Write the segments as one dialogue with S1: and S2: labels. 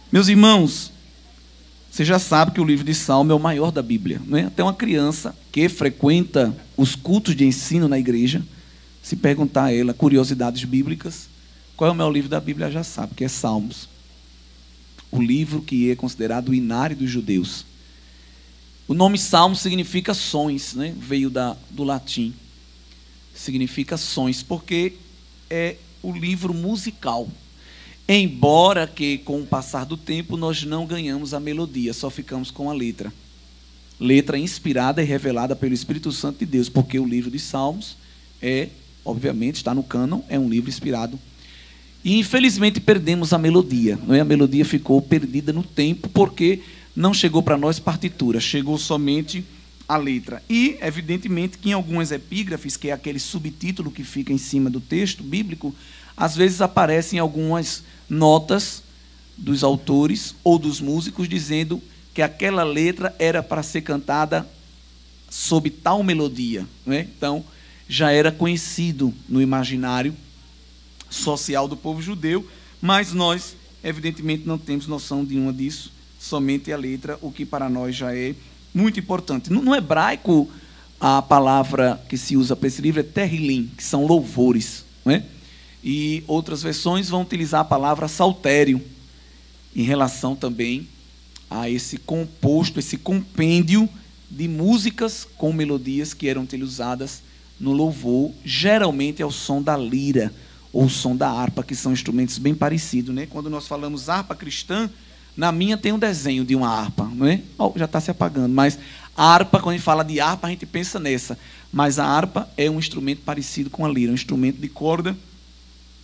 S1: Meus irmãos, você já sabe que o livro de Salmo é o maior da Bíblia, não é? Até uma criança que frequenta os cultos de ensino na igreja, se perguntar a ela curiosidades bíblicas, qual é o maior livro da Bíblia, ela já sabe, que é Salmos. O livro que é considerado o inário dos judeus. O nome Salmo significa sons, né? Veio do latim. Significa sons, porque é o livro musical. Embora que, com o passar do tempo, nós não ganhamos a melodia, só ficamos com a letra. Letra inspirada e revelada pelo Espírito Santo de Deus, porque o livro de Salmos obviamente, está no cânon, é um livro inspirado. E, infelizmente, perdemos a melodia. Não é? A melodia ficou perdida no tempo, porque não chegou para nós partitura, chegou somente a letra. E, evidentemente, que em algumas epígrafes, que é aquele subtítulo que fica em cima do texto bíblico, às vezes aparecem algumas notas dos autores ou dos músicos dizendo que aquela letra era para ser cantada sob tal melodia. Não é? Então, já era conhecido no imaginário social do povo judeu, mas nós, evidentemente, não temos noção nenhuma disso, somente a letra, o que para nós já é muito importante. No hebraico, a palavra que se usa para esse livro é terrilim, que são louvores, não é? E outras versões vão utilizar a palavra saltério, em relação também a esse composto, esse compêndio de músicas com melodias que eram utilizadas no louvor, geralmente ao som da lira ou o som da harpa, que são instrumentos bem parecidos, né? Quando nós falamos harpa cristã, na minha tem um desenho de uma harpa, não é? Oh, já está se apagando, mas a harpa, quando a gente fala de harpa, a gente pensa nessa. Mas a harpa é um instrumento parecido com a lira, um instrumento de corda,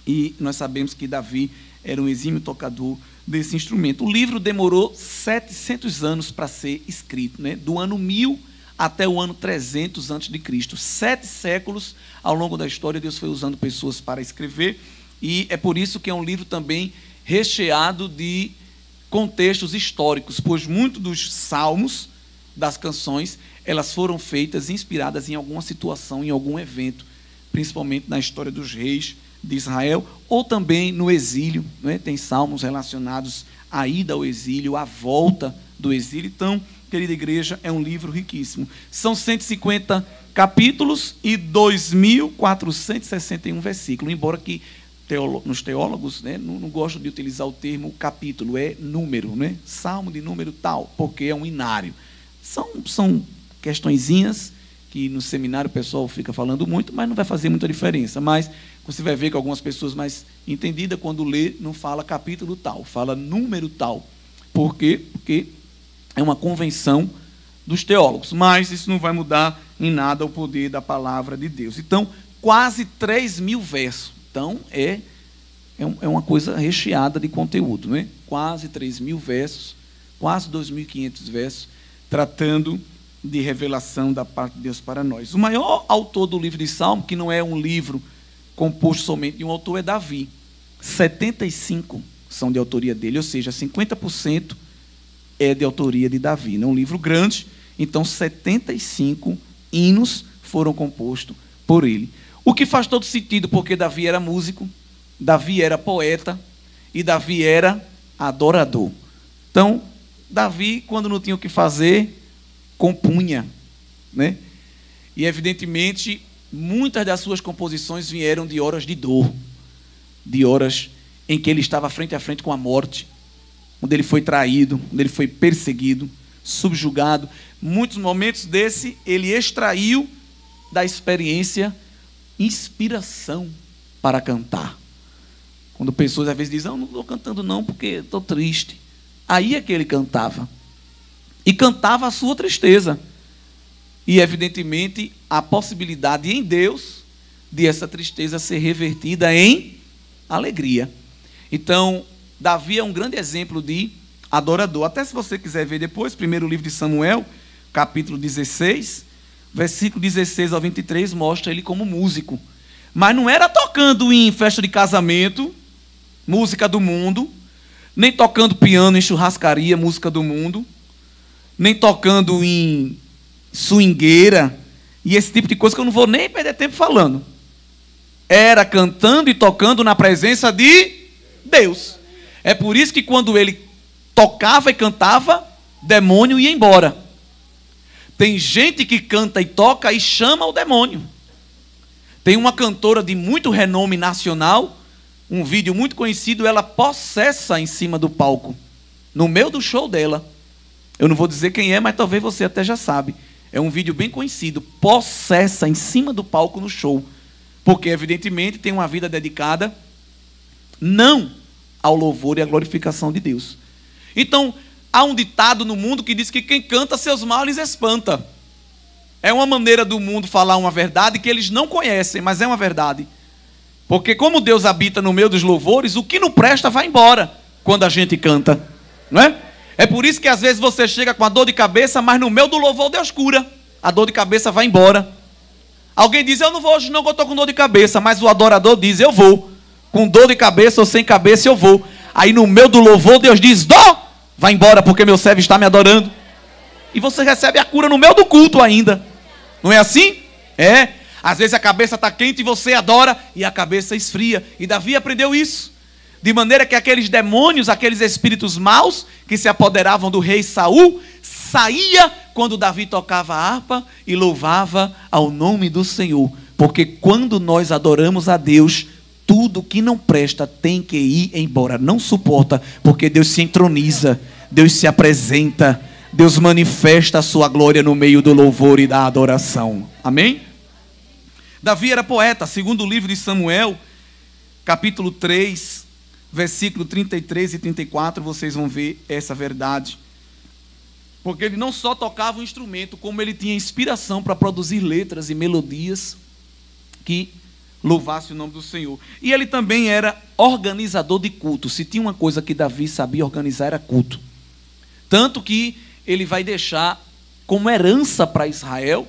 S1: e nós sabemos que Davi era um exímio tocador desse instrumento. O livro demorou 700 anos para ser escrito, né? Do ano 1000 até o ano 300 a.C. 7 séculos ao longo da história, Deus foi usando pessoas para escrever, e é por isso que é um livro também recheado de contextos históricos, pois muitos dos salmos, das canções, elas foram feitas inspiradas em alguma situação, em algum evento, principalmente na história dos reis de Israel, ou também no exílio, não é? Tem salmos relacionados à ida ao exílio, à volta do exílio. Então, querida igreja, é um livro riquíssimo. São 150 capítulos e 2.461 versículos, embora que nos teólogos, né, não gostam de utilizar o termo capítulo, é número, né? Salmo de número tal, porque é um inário. São questõezinhas que no seminário o pessoal fica falando muito, mas não vai fazer muita diferença. Mas você vai ver que algumas pessoas mais entendidas, quando lê, não fala capítulo tal, fala número tal. Por quê? Porque é uma convenção dos teólogos, mas isso não vai mudar em nada o poder da palavra de Deus. Então, quase 3.000 versos. Então, é uma coisa recheada de conteúdo, não é? Quase 3.000 versos, quase 2.500 versos, tratando de revelação da parte de Deus para nós. O maior autor do livro de Salmo, que não é um livro composto somente de um autor, é Davi. 75 são de autoria dele, ou seja, 50% é de autoria de Davi. É um livro grande, então 75 hinos foram compostos por ele. O que faz todo sentido, porque Davi era músico, Davi era poeta e Davi era adorador. Então, Davi, quando não tinha o que fazer, compunha, né? E, evidentemente, muitas das suas composições vieram de horas de dor, de horas em que ele estava frente a frente com a morte, onde ele foi traído, onde ele foi perseguido, subjugado. Muitos momentos desse, ele extraiu da experiência inspiração para cantar. Quando pessoas às vezes dizem, não estou cantando não, porque estou triste. Aí é que ele cantava. E cantava a sua tristeza. E, evidentemente, a possibilidade em Deus de essa tristeza ser revertida em alegria. Então, Davi é um grande exemplo de adorador. Até se você quiser ver depois, primeiro livro de Samuel, capítulo 16, versículo 16 ao 23, mostra ele como músico. Mas não era tocando em festa de casamento, música do mundo, nem tocando piano em churrascaria, música do mundo, nem tocando em swingueira, e esse tipo de coisa que eu não vou nem perder tempo falando. Era cantando e tocando na presença de Deus. É por isso que quando ele tocava e cantava, demônio ia embora. Tem gente que canta e toca e chama o demônio. Tem uma cantora de muito renome nacional, um vídeo muito conhecido, ela possessa em cima do palco, no meio do show dela. Eu não vou dizer quem é, mas talvez você até já sabe. É um vídeo bem conhecido, possessa em cima do palco no show. Porque, evidentemente, tem uma vida dedicada não ao louvor e à glorificação de Deus. Então, há um ditado no mundo que diz que quem canta seus males espanta. É uma maneira do mundo falar uma verdade que eles não conhecem, mas é uma verdade. Porque como Deus habita no meio dos louvores, o que não presta vai embora quando a gente canta, não é? É por isso que às vezes você chega com a dor de cabeça, mas no meio do louvor Deus cura. A dor de cabeça vai embora. Alguém diz, eu não vou hoje não, que eu estou com dor de cabeça. Mas o adorador diz, eu vou. Com dor de cabeça ou sem cabeça eu vou. Aí no meio do louvor Deus diz, dó, vai embora porque meu servo está me adorando. E você recebe a cura no meio do culto ainda. Não é assim? É. Às vezes a cabeça está quente e você adora e a cabeça esfria. E Davi aprendeu isso. De maneira que aqueles demônios, aqueles espíritos maus que se apoderavam do rei Saul, saía quando Davi tocava a harpa e louvava ao nome do Senhor. Porque quando nós adoramos a Deus, tudo que não presta tem que ir embora. Não suporta, porque Deus se entroniza, Deus se apresenta, Deus manifesta a sua glória no meio do louvor e da adoração. Amém? Davi era poeta, segundo o livro de Samuel, capítulo 3, versículo 33 e 34, vocês vão ver essa verdade. Porque ele não só tocava o instrumento, como ele tinha inspiração para produzir letras e melodias que louvassem o nome do Senhor. E ele também era organizador de culto. Se tinha uma coisa que Davi sabia organizar, era culto. Tanto que ele vai deixar como herança para Israel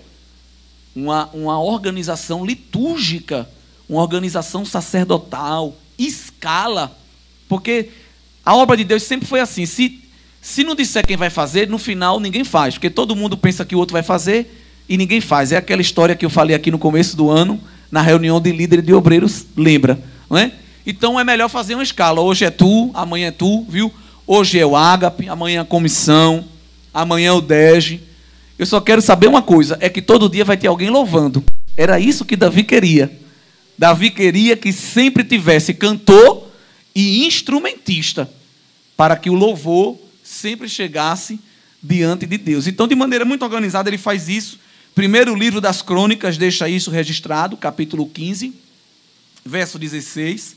S1: uma organização litúrgica, uma organização sacerdotal, escala. Porque a obra de Deus sempre foi assim. Se não disser quem vai fazer, no final ninguém faz. Porque todo mundo pensa que o outro vai fazer e ninguém faz. É aquela história que eu falei aqui no começo do ano, na reunião de líderes de obreiros, lembra? Não é? Então é melhor fazer uma escala. Hoje é tu, amanhã é tu, viu? Hoje é o ágape, amanhã a comissão, amanhã é o DEG. Eu só quero saber uma coisa, é que todo dia vai ter alguém louvando. Era isso que Davi queria. Davi queria que sempre tivesse cantor e instrumentista, para que o louvor sempre chegasse diante de Deus. Então, de maneira muito organizada, ele faz isso. Primeiro livro das Crônicas deixa isso registrado, capítulo 15, verso 16.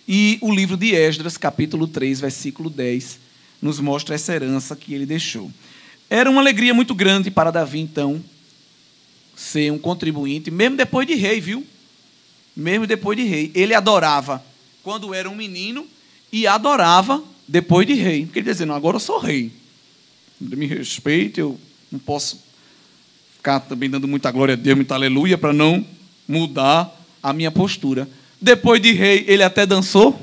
S1: E o livro de Esdras, capítulo 3, versículo 10, nos mostra essa herança que ele deixou. Era uma alegria muito grande para Davi, então, ser um contribuinte, mesmo depois de rei, viu? Mesmo depois de rei. Ele adorava quando era um menino e adorava depois de rei. Porque ele dizia, não, agora eu sou rei. Me respeite, eu não posso ficar também dando muita glória a Deus, muita aleluia, para não mudar a minha postura. Depois de rei, ele até dançou.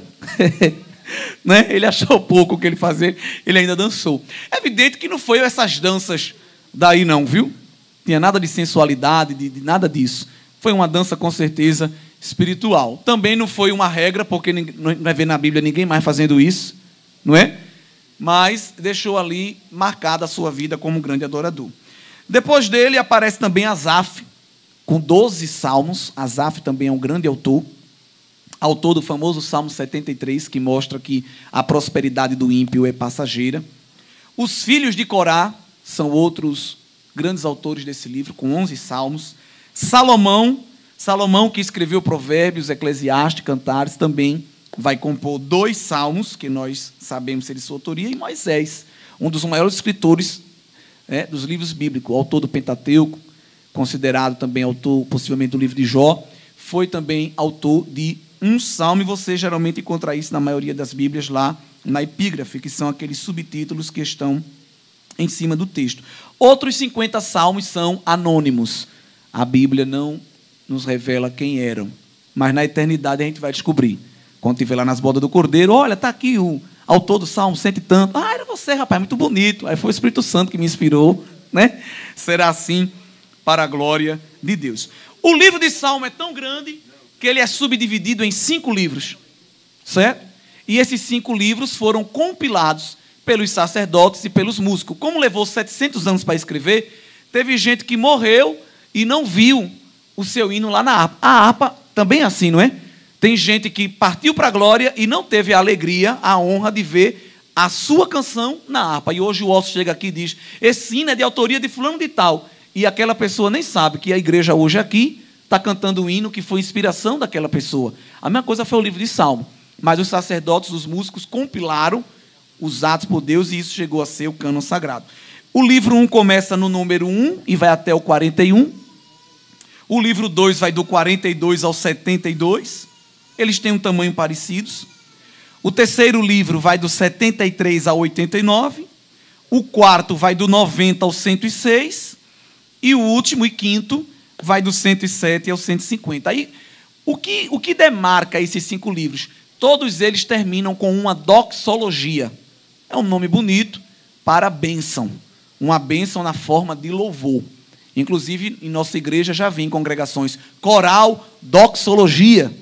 S1: Né? Ele achou pouco o que ele fazer, ele ainda dançou. É evidente que não foi essas danças daí não, viu? Tinha nada de sensualidade, de nada disso. Foi uma dança com certeza espiritual. Também não foi uma regra, porque não vai ver na Bíblia ninguém mais fazendo isso, não é? Mas deixou ali marcada a sua vida como um grande adorador. Depois dele aparece também Asaf, com 12 salmos. Asaf também é um grande autor do famoso Salmo 73, que mostra que a prosperidade do ímpio é passageira. Os filhos de Corá são outros grandes autores desse livro, com 11 salmos. Salomão, que escreveu Provérbios, Eclesiastes, Cantares, também vai compor 2 salmos, que nós sabemos ser de sua autoria, e Moisés, um dos maiores escritores dos livros bíblicos, autor do Pentateuco, considerado também autor, possivelmente, do livro de Jó, foi também autor de um salmo, e você geralmente encontra isso na maioria das Bíblias lá na epígrafe, que são aqueles subtítulos que estão em cima do texto. Outros 50 salmos são anônimos. A Bíblia não nos revela quem eram, mas na eternidade a gente vai descobrir. Quando estiver lá nas bodas do Cordeiro, olha, está aqui o autor do salmo, cento e tanto. Ah, era você, rapaz, muito bonito. Aí foi o Espírito Santo que me inspirou, né? Será assim para a glória de Deus. O livro de Salmo é tão grande que ele é subdividido em 5 livros, certo? E esses 5 livros foram compilados pelos sacerdotes e pelos músicos. Como levou 700 anos para escrever, teve gente que morreu e não viu o seu hino lá na harpa. A harpa também é assim, não é? Tem gente que partiu para a glória e não teve a alegria, a honra de ver a sua canção na harpa. E hoje o Osso chega aqui e diz, esse hino é de autoria de fulano de tal. E aquela pessoa nem sabe que a igreja hoje aqui está cantando um hino que foi inspiração daquela pessoa. A mesma coisa foi o livro de Salmo. Mas os sacerdotes, os músicos, compilaram, usados por Deus, e isso chegou a ser o cânon sagrado. O livro 1 começa no número 1 e vai até o 41. O livro 2 vai do 42 ao 72. Eles têm um tamanho parecidos. O terceiro livro vai do 73 ao 89. O quarto vai do 90 ao 106. E o último e quinto vai do 107 ao 150. Aí, o que demarca esses 5 livros? Todos eles terminam com uma doxologia. É um nome bonito para bênção. Uma bênção na forma de louvor. Inclusive, em nossa igreja já vem congregações coral, doxologia.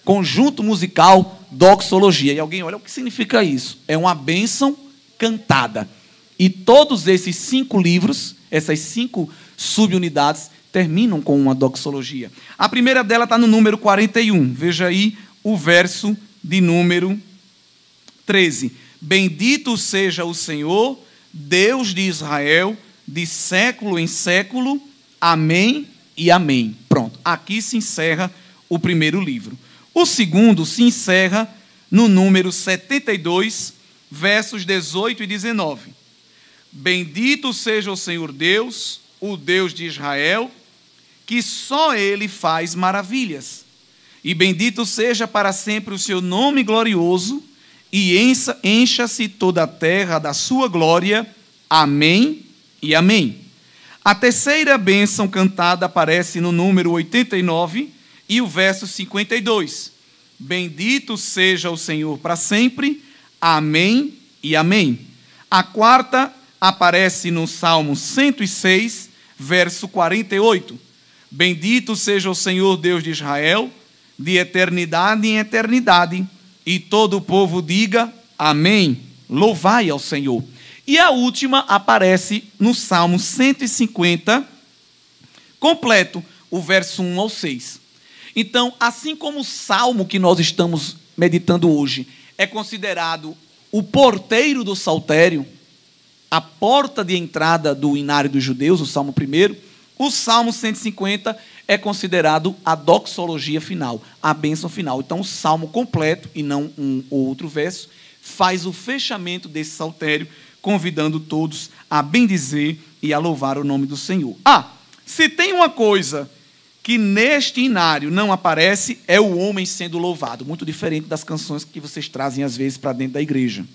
S1: Conjunto musical, doxologia. E alguém olha, o que significa isso? É uma bênção cantada. E todos esses 5 livros, essas 5 subunidades, terminam com uma doxologia. A primeira dela está no número 41. Veja aí o verso de número 13. Bendito seja o Senhor, Deus de Israel, de século em século. Amém e amém. Pronto, aqui se encerra o primeiro livro. O segundo se encerra no número 72, versos 18 e 19. Bendito seja o Senhor Deus, o Deus de Israel, que só Ele faz maravilhas. E bendito seja para sempre o seu nome glorioso, e encha-se toda a terra da sua glória. Amém e amém. A terceira bênção cantada aparece no número 89 e o verso 52. Bendito seja o Senhor para sempre. Amém e amém. A quarta aparece no Salmo 106, verso 48. Bendito seja o Senhor Deus de Israel, de eternidade em eternidade. E todo o povo diga amém. Louvai ao Senhor. E a última aparece no Salmo 150, completo, o verso 1 ao 6. Então, assim como o Salmo que nós estamos meditando hoje é considerado o porteiro do saltério, a porta de entrada do inário dos judeus, o Salmo 1, o Salmo 150 é considerado a doxologia final, a bênção final. Então, o Salmo completo, e não um ou outro verso, faz o fechamento desse saltério, convidando todos a bendizer e a louvar o nome do Senhor. Se tem uma coisa que neste inário não aparece, é o homem sendo louvado. Muito diferente das canções que vocês trazem, às vezes, para dentro da igreja.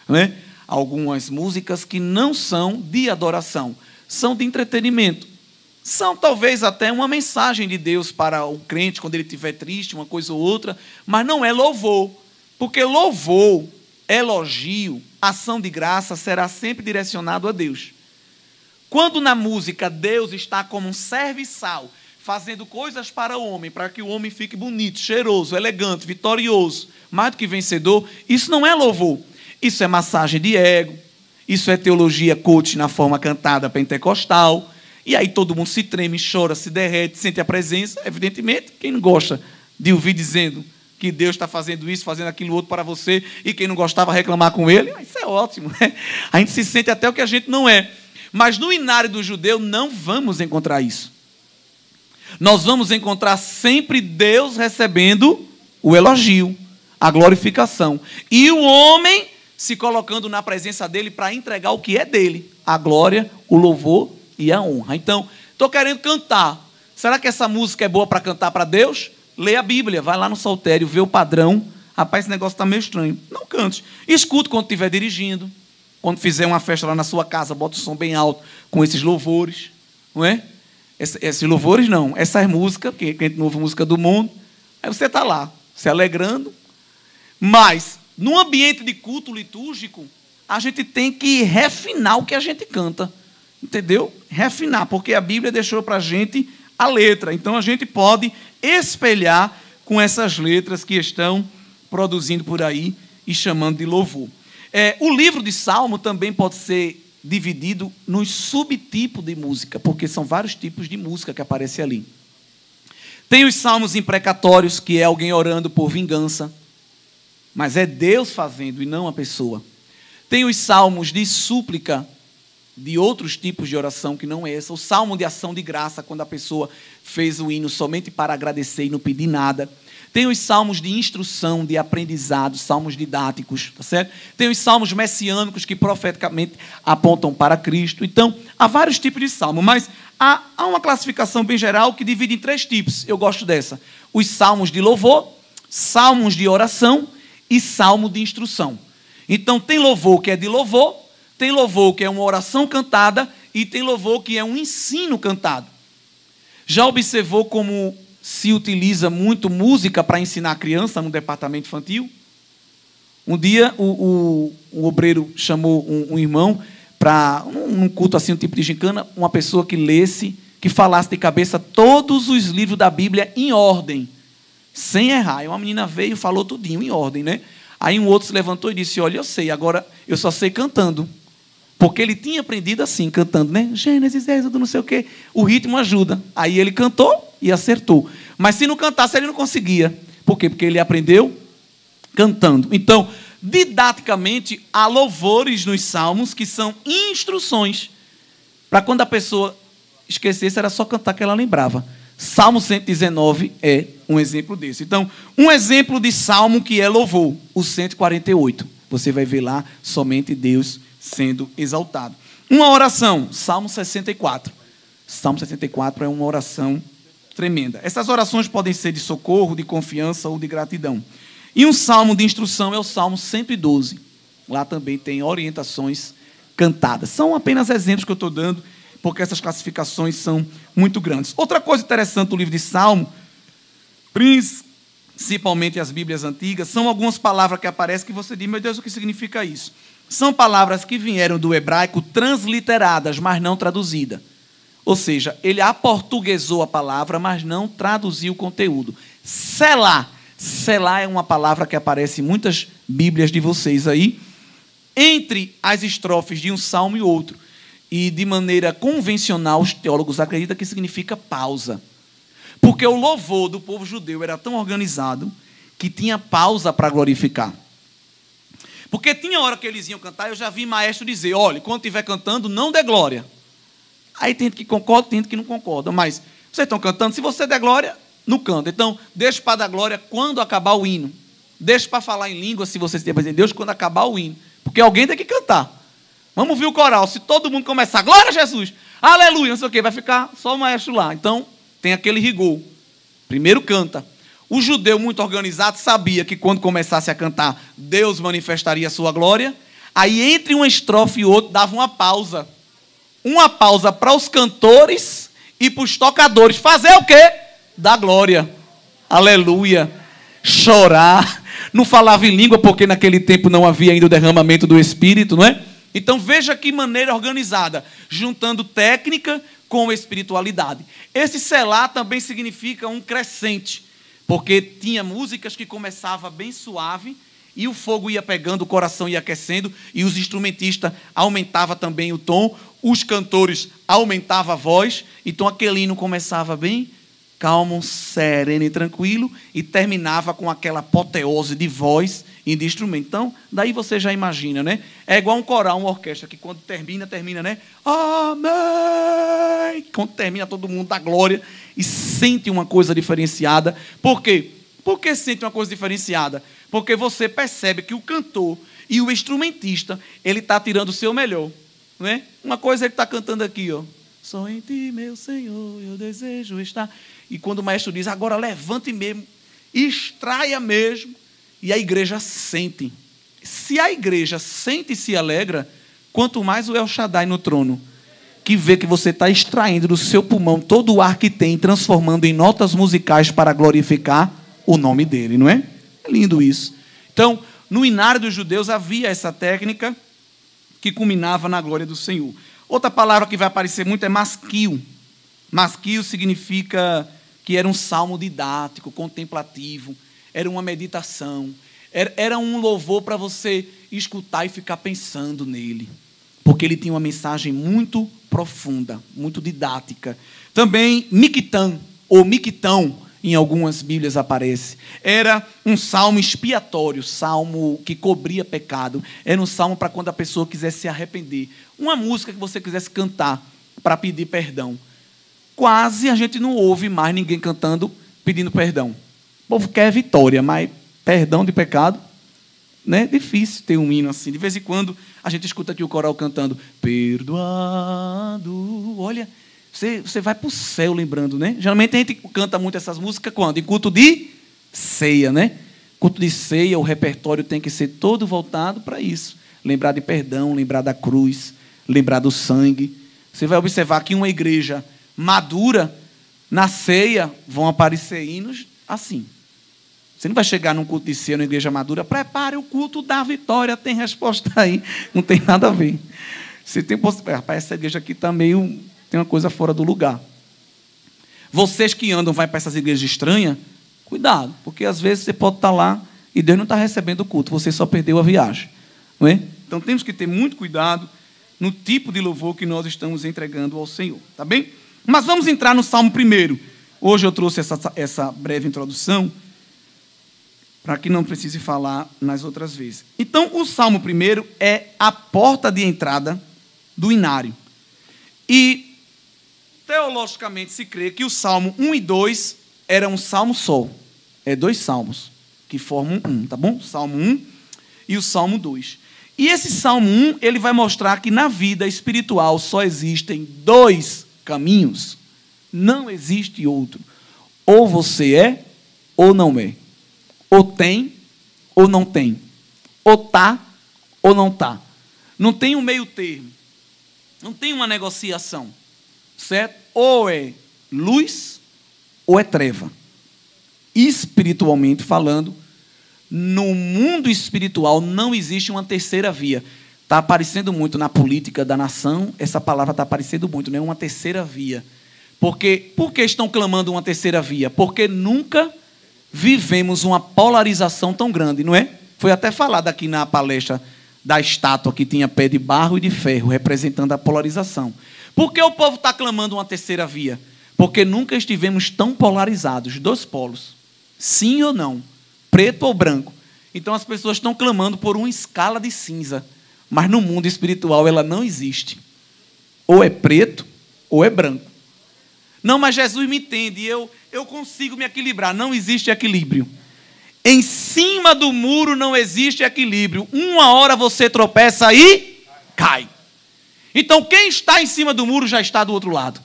S1: Não é? Algumas músicas que não são de adoração, são de entretenimento. São talvez até uma mensagem de Deus para o crente quando ele estiver triste, uma coisa ou outra, mas não é louvor. Porque louvor, elogio, ação de graça será sempre direcionado a Deus. Quando na música Deus está como um serviçal, fazendo coisas para o homem, para que o homem fique bonito, cheiroso, elegante, vitorioso, mais do que vencedor, isso não é louvor. Isso é massagem de ego, isso é teologia coach na forma cantada pentecostal, e aí todo mundo se treme, chora, se derrete, sente a presença. Evidentemente, quem não gosta de ouvir dizendo que Deus está fazendo isso, fazendo aquilo outro para você, e quem não gostava reclamar com ele, isso é ótimo, né? A gente se sente até o que a gente não é. Mas no inário do judeu não vamos encontrar isso. Nós vamos encontrar sempre Deus recebendo o elogio, a glorificação, e o homem se colocando na presença dele para entregar o que é dele, a glória, o louvor e a honra. Então, estou querendo cantar. Será que essa música é boa para cantar para Deus? Lê a Bíblia, vai lá no saltério, vê o padrão. Rapaz, esse negócio está meio estranho. Não cante. Escute quando estiver dirigindo. Quando fizer uma festa lá na sua casa, bota o som bem alto com esses louvores. Não é? Esses louvores não. Essas músicas, porque a gente não ouve música do mundo. Aí você está lá, se alegrando. Mas, num ambiente de culto litúrgico, a gente tem que refinar o que a gente canta. Entendeu? Refinar, porque a Bíblia deixou para a gente a letra. Então, a gente pode espelhar com essas letras que estão produzindo por aí e chamando de louvor. O livro de Salmo também pode ser dividido nos subtipos de música, porque são vários tipos de música que aparecem ali. Tem os salmos imprecatórios, que é alguém orando por vingança, mas é Deus fazendo e não a pessoa. Tem os salmos de súplica, de outros tipos de oração que não é essa. O salmo de ação de graça, quando a pessoa fez o hino somente para agradecer e não pedir nada. Tem os salmos de instrução, de aprendizado, salmos didáticos, tá certo? Tem os salmos messiânicos que profeticamente apontam para Cristo. Então, há vários tipos de salmo, mas há uma classificação bem geral que divide em 3 tipos. Eu gosto dessa. Os salmos de louvor, salmos de oração e salmo de instrução. Então, tem louvor que é de louvor, tem louvor que é uma oração cantada e tem louvor que é um ensino cantado. Já observou como se utiliza muito música para ensinar a criança no departamento infantil? Um dia, o obreiro chamou um irmão para, num culto assim, um tipo de gincana, uma pessoa que lesse, que falasse de cabeça todos os livros da Bíblia em ordem, sem errar. E uma menina veio e falou tudinho em ordem, né? Aí um outro se levantou e disse, olha, eu sei, agora eu só sei cantando. Porque ele tinha aprendido assim, cantando, né? Gênesis, Êxodo, não sei o quê. O ritmo ajuda. Aí ele cantou e acertou. Mas se não cantasse, ele não conseguia. Por quê? Porque ele aprendeu cantando. Então, didaticamente, há louvores nos salmos que são instruções. Para quando a pessoa esquecesse, era só cantar que ela lembrava. Salmo 119 é um exemplo desse. Então, um exemplo de salmo que é louvor, o 148. Você vai ver lá somente Deus sendo exaltado. Uma oração, Salmo 64. Salmo 64 é uma oração tremenda. Essas orações podem ser de socorro, de confiança ou de gratidão. E um salmo de instrução é o Salmo 112. Lá também tem orientações cantadas. São apenas exemplos que eu estou dando, porque essas classificações são muito grandes. Outra coisa interessante do livro de Salmo, principalmente as Bíblias antigas, são algumas palavras que aparecem que você diz, meu Deus, o que significa isso? São palavras que vieram do hebraico transliteradas, mas não traduzidas. Ou seja, ele aportuguesou a palavra, mas não traduziu o conteúdo. Selá. Selá é uma palavra que aparece em muitas Bíblias de vocês aí, entre as estrofes de um salmo e outro. E de maneira convencional, os teólogos acreditam que significa pausa. Porque o louvor do povo judeu era tão organizado que tinha pausa para glorificar. Porque tinha hora que eles iam cantar, eu já vi maestro dizer, olha, quando estiver cantando, não dê glória. Aí tem gente que concorda, tem gente que não concorda. Mas vocês estão cantando, se você der glória, não canta. Então, deixa para dar glória quando acabar o hino. Deixa para falar em língua, se você estiver fazendo Deus, quando acabar o hino. Porque alguém tem que cantar. Vamos ver o coral. Se todo mundo começar, glória a Jesus, aleluia, não sei o quê, vai ficar só o maestro lá. Então, tem aquele rigor. Primeiro canta. O judeu muito organizado sabia que quando começasse a cantar, Deus manifestaria a sua glória. Aí, entre uma estrofe e outra, dava uma pausa. Uma pausa para os cantores e para os tocadores. Fazer o quê? Dar glória. Aleluia. Chorar. Não falava em língua, porque naquele tempo não havia ainda o derramamento do Espírito, não é? Então, veja que maneira organizada, juntando técnica com espiritualidade. Esse selá também significa um crescente, porque tinha músicas que começavam bem suave, e o fogo ia pegando, o coração ia aquecendo, e os instrumentistas aumentavam também o tom, os cantores aumentavam a voz, então aquele hino começava bem calmo, sereno e tranquilo, e terminava com aquela apoteose de voz e de instrumento. Então, daí você já imagina, né? É igual um coral, uma orquestra, que quando termina, né? Amém! Quando termina, todo mundo dá glória e sente uma coisa diferenciada. Por quê? Por que sente uma coisa diferenciada? Porque você percebe que o cantor e o instrumentista, ele está tirando o seu melhor, não é? Uma coisa ele está cantando aqui, ó. Só em ti, meu Senhor, eu desejo estar. E quando o maestro diz, agora levante mesmo, extraia mesmo, e a igreja sente. Se a igreja sente e se alegra, quanto mais o El Shaddai no trono, que vê que você está extraindo do seu pulmão todo o ar que tem, transformando em notas musicais para glorificar o nome dele, não é? É lindo isso. Então, no inário dos judeus havia essa técnica que culminava na glória do Senhor. Outra palavra que vai aparecer muito é masquio. Masquio significa que era um salmo didático, contemplativo, era uma meditação, Era um louvor para você escutar e ficar pensando nele, porque ele tinha uma mensagem muito profunda, muito didática. Também Miquitã, ou Miquitão, em algumas Bíblias aparece. Era um salmo expiatório, salmo que cobria pecado. Era um salmo para quando a pessoa quisesse se arrepender. Uma música que você quisesse cantar para pedir perdão. Quase a gente não ouve mais ninguém cantando, pedindo perdão. O povo quer vitória, mas perdão de pecado, né? É difícil ter um hino assim. De vez em quando a gente escuta aqui o coral cantando perdoado. Olha, você vai para o céu lembrando, né? Geralmente a gente canta muito essas músicas quando? Em culto de ceia, né? Culto de ceia, o repertório tem que ser todo voltado para isso. Lembrar de perdão, lembrar da cruz, lembrar do sangue. Você vai observar que uma igreja madura, na ceia, vão aparecer hinos assim. Você não vai chegar num culto de ceia, numa igreja madura, prepare o culto da vitória, tem resposta aí. Não tem nada a ver. Você tem possibilidade. Rapaz, essa igreja aqui está meio... tem uma coisa fora do lugar. Vocês que andam, vai para essas igrejas estranhas, cuidado, porque às vezes você pode estar lá e Deus não está recebendo o culto, você só perdeu a viagem. Não é? Então temos que ter muito cuidado no tipo de louvor que nós estamos entregando ao Senhor. Tá bem? Mas vamos entrar no Salmo 1. Hoje eu trouxe essa breve introdução, para que não precise falar nas outras vezes. Então, o Salmo 1 é a porta de entrada do inário. E, teologicamente, se crê que o Salmo 1 e 2 era um salmo só. É 2 salmos que formam um, tá bom? Salmo 1 e o Salmo 2. E esse Salmo 1, ele vai mostrar que na vida espiritual só existem 2 caminhos. Não existe outro. Ou você é, ou não é. Ou tem, ou não tem. Ou tá, ou não tá. Não tem um meio termo. Não tem uma negociação. Certo? Ou é luz, ou é treva. Espiritualmente falando, no mundo espiritual não existe uma terceira via. Está aparecendo muito na política da nação, essa palavra está aparecendo muito, né? Uma terceira via. Por que estão clamando uma terceira via? Porque nunca vivemos uma polarização tão grande, não é? Foi até falado aqui na palestra da estátua que tinha pé de barro e de ferro, representando a polarização. Por que o povo está clamando uma terceira via? Porque nunca estivemos tão polarizados, 2 polos, sim ou não, preto ou branco. Então as pessoas estão clamando por uma escala de cinza, mas no mundo espiritual ela não existe. Ou é preto, ou é branco. Não, mas Jesus me entende, eu consigo me equilibrar. Não existe equilíbrio. Em cima do muro não existe equilíbrio. Uma hora você tropeça e cai. Então quem está em cima do muro já está do outro lado.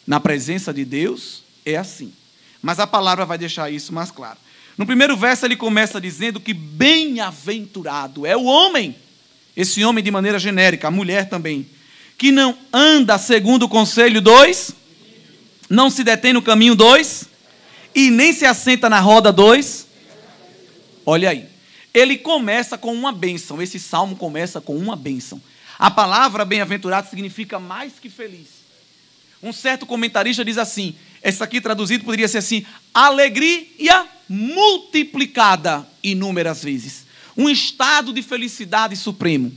S1: Na presença de Deus é assim. Mas a palavra vai deixar isso mais claro. No primeiro verso ele começa dizendo que bem-aventurado é o homem. Esse homem de maneira genérica, a mulher também. Que não anda segundo o conselho dos... não se detém no caminho 2 e nem se assenta na roda 2. Olha aí. Ele começa com uma bênção. Esse salmo começa com uma bênção. A palavra bem-aventurado significa mais que feliz. Um certo comentarista diz assim, essa aqui traduzido poderia ser assim, alegria multiplicada inúmeras vezes. Um estado de felicidade supremo.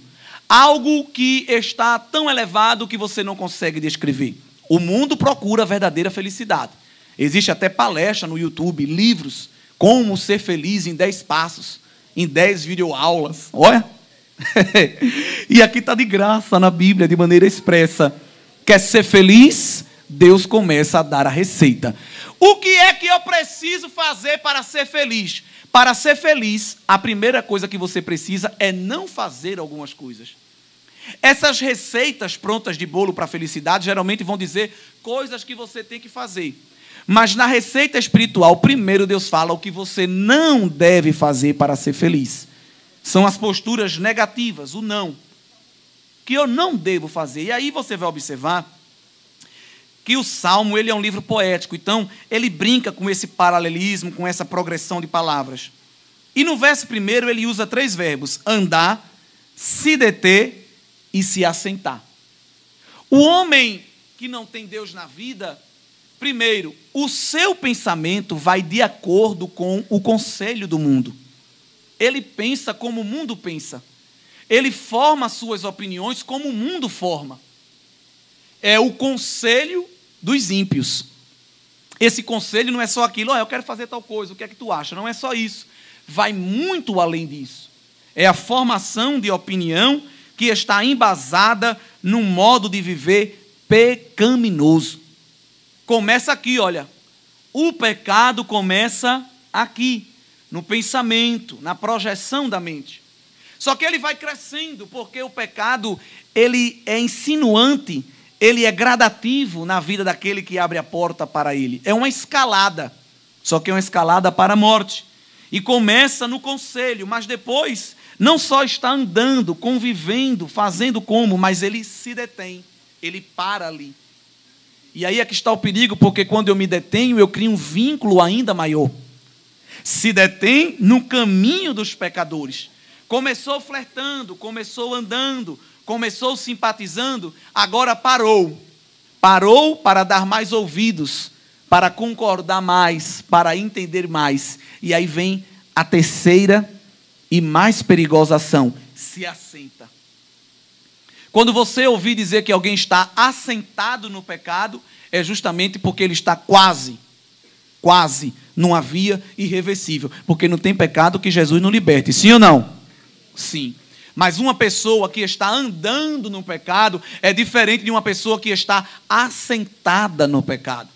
S1: Algo que está tão elevado que você não consegue descrever. O mundo procura a verdadeira felicidade. Existe até palestra no YouTube, livros, como ser feliz em 10 passos, em 10 videoaulas. Olha! E aqui está de graça na Bíblia, de maneira expressa. Quer ser feliz? Deus começa a dar a receita. O que é que eu preciso fazer para ser feliz? Para ser feliz, a primeira coisa que você precisa é não fazer algumas coisas. Essas receitas prontas de bolo para a felicidade geralmente vão dizer coisas que você tem que fazer. Mas na receita espiritual, primeiro Deus fala o que você não deve fazer para ser feliz. São as posturas negativas, o não. Que eu não devo fazer. E aí você vai observar que o Salmo ele é um livro poético. Então, ele brinca com esse paralelismo, com essa progressão de palavras. E no verso 1 ele usa 3 verbos. Andar, se deter e se assentar. O homem que não tem Deus na vida, primeiro, o seu pensamento vai de acordo com o conselho do mundo. ele pensa como o mundo pensa. Ele forma suas opiniões como o mundo forma. É o conselho dos ímpios. Esse conselho não é só aquilo, eu quero fazer tal coisa, o que é que tu acha? Não é só isso. Vai muito além disso. É a formação de opinião que está embasada num modo de viver pecaminoso. Começa aqui, olha. O pecado começa aqui, no pensamento, na projeção da mente. Só que ele vai crescendo, porque o pecado, ele é insinuante, ele é gradativo na vida daquele que abre a porta para ele. É uma escalada, só que é uma escalada para a morte. E começa no conselho, mas depois não só está andando, convivendo, fazendo como, mas ele se detém, ele para ali. E aí é que está o perigo, porque quando eu me detenho, eu crio um vínculo ainda maior. Se detém no caminho dos pecadores. Começou flertando, começou andando, começou simpatizando, agora parou. Parou para dar mais ouvidos, para concordar mais, para entender mais. E aí vem a terceira e mais perigosa ação: se assenta. Quando você ouvir dizer que alguém está assentado no pecado, é justamente porque ele está quase numa via irreversível. Porque não tem pecado que Jesus não liberte. Sim ou não? Sim. Mas uma pessoa que está andando no pecado é diferente de uma pessoa que está assentada no pecado.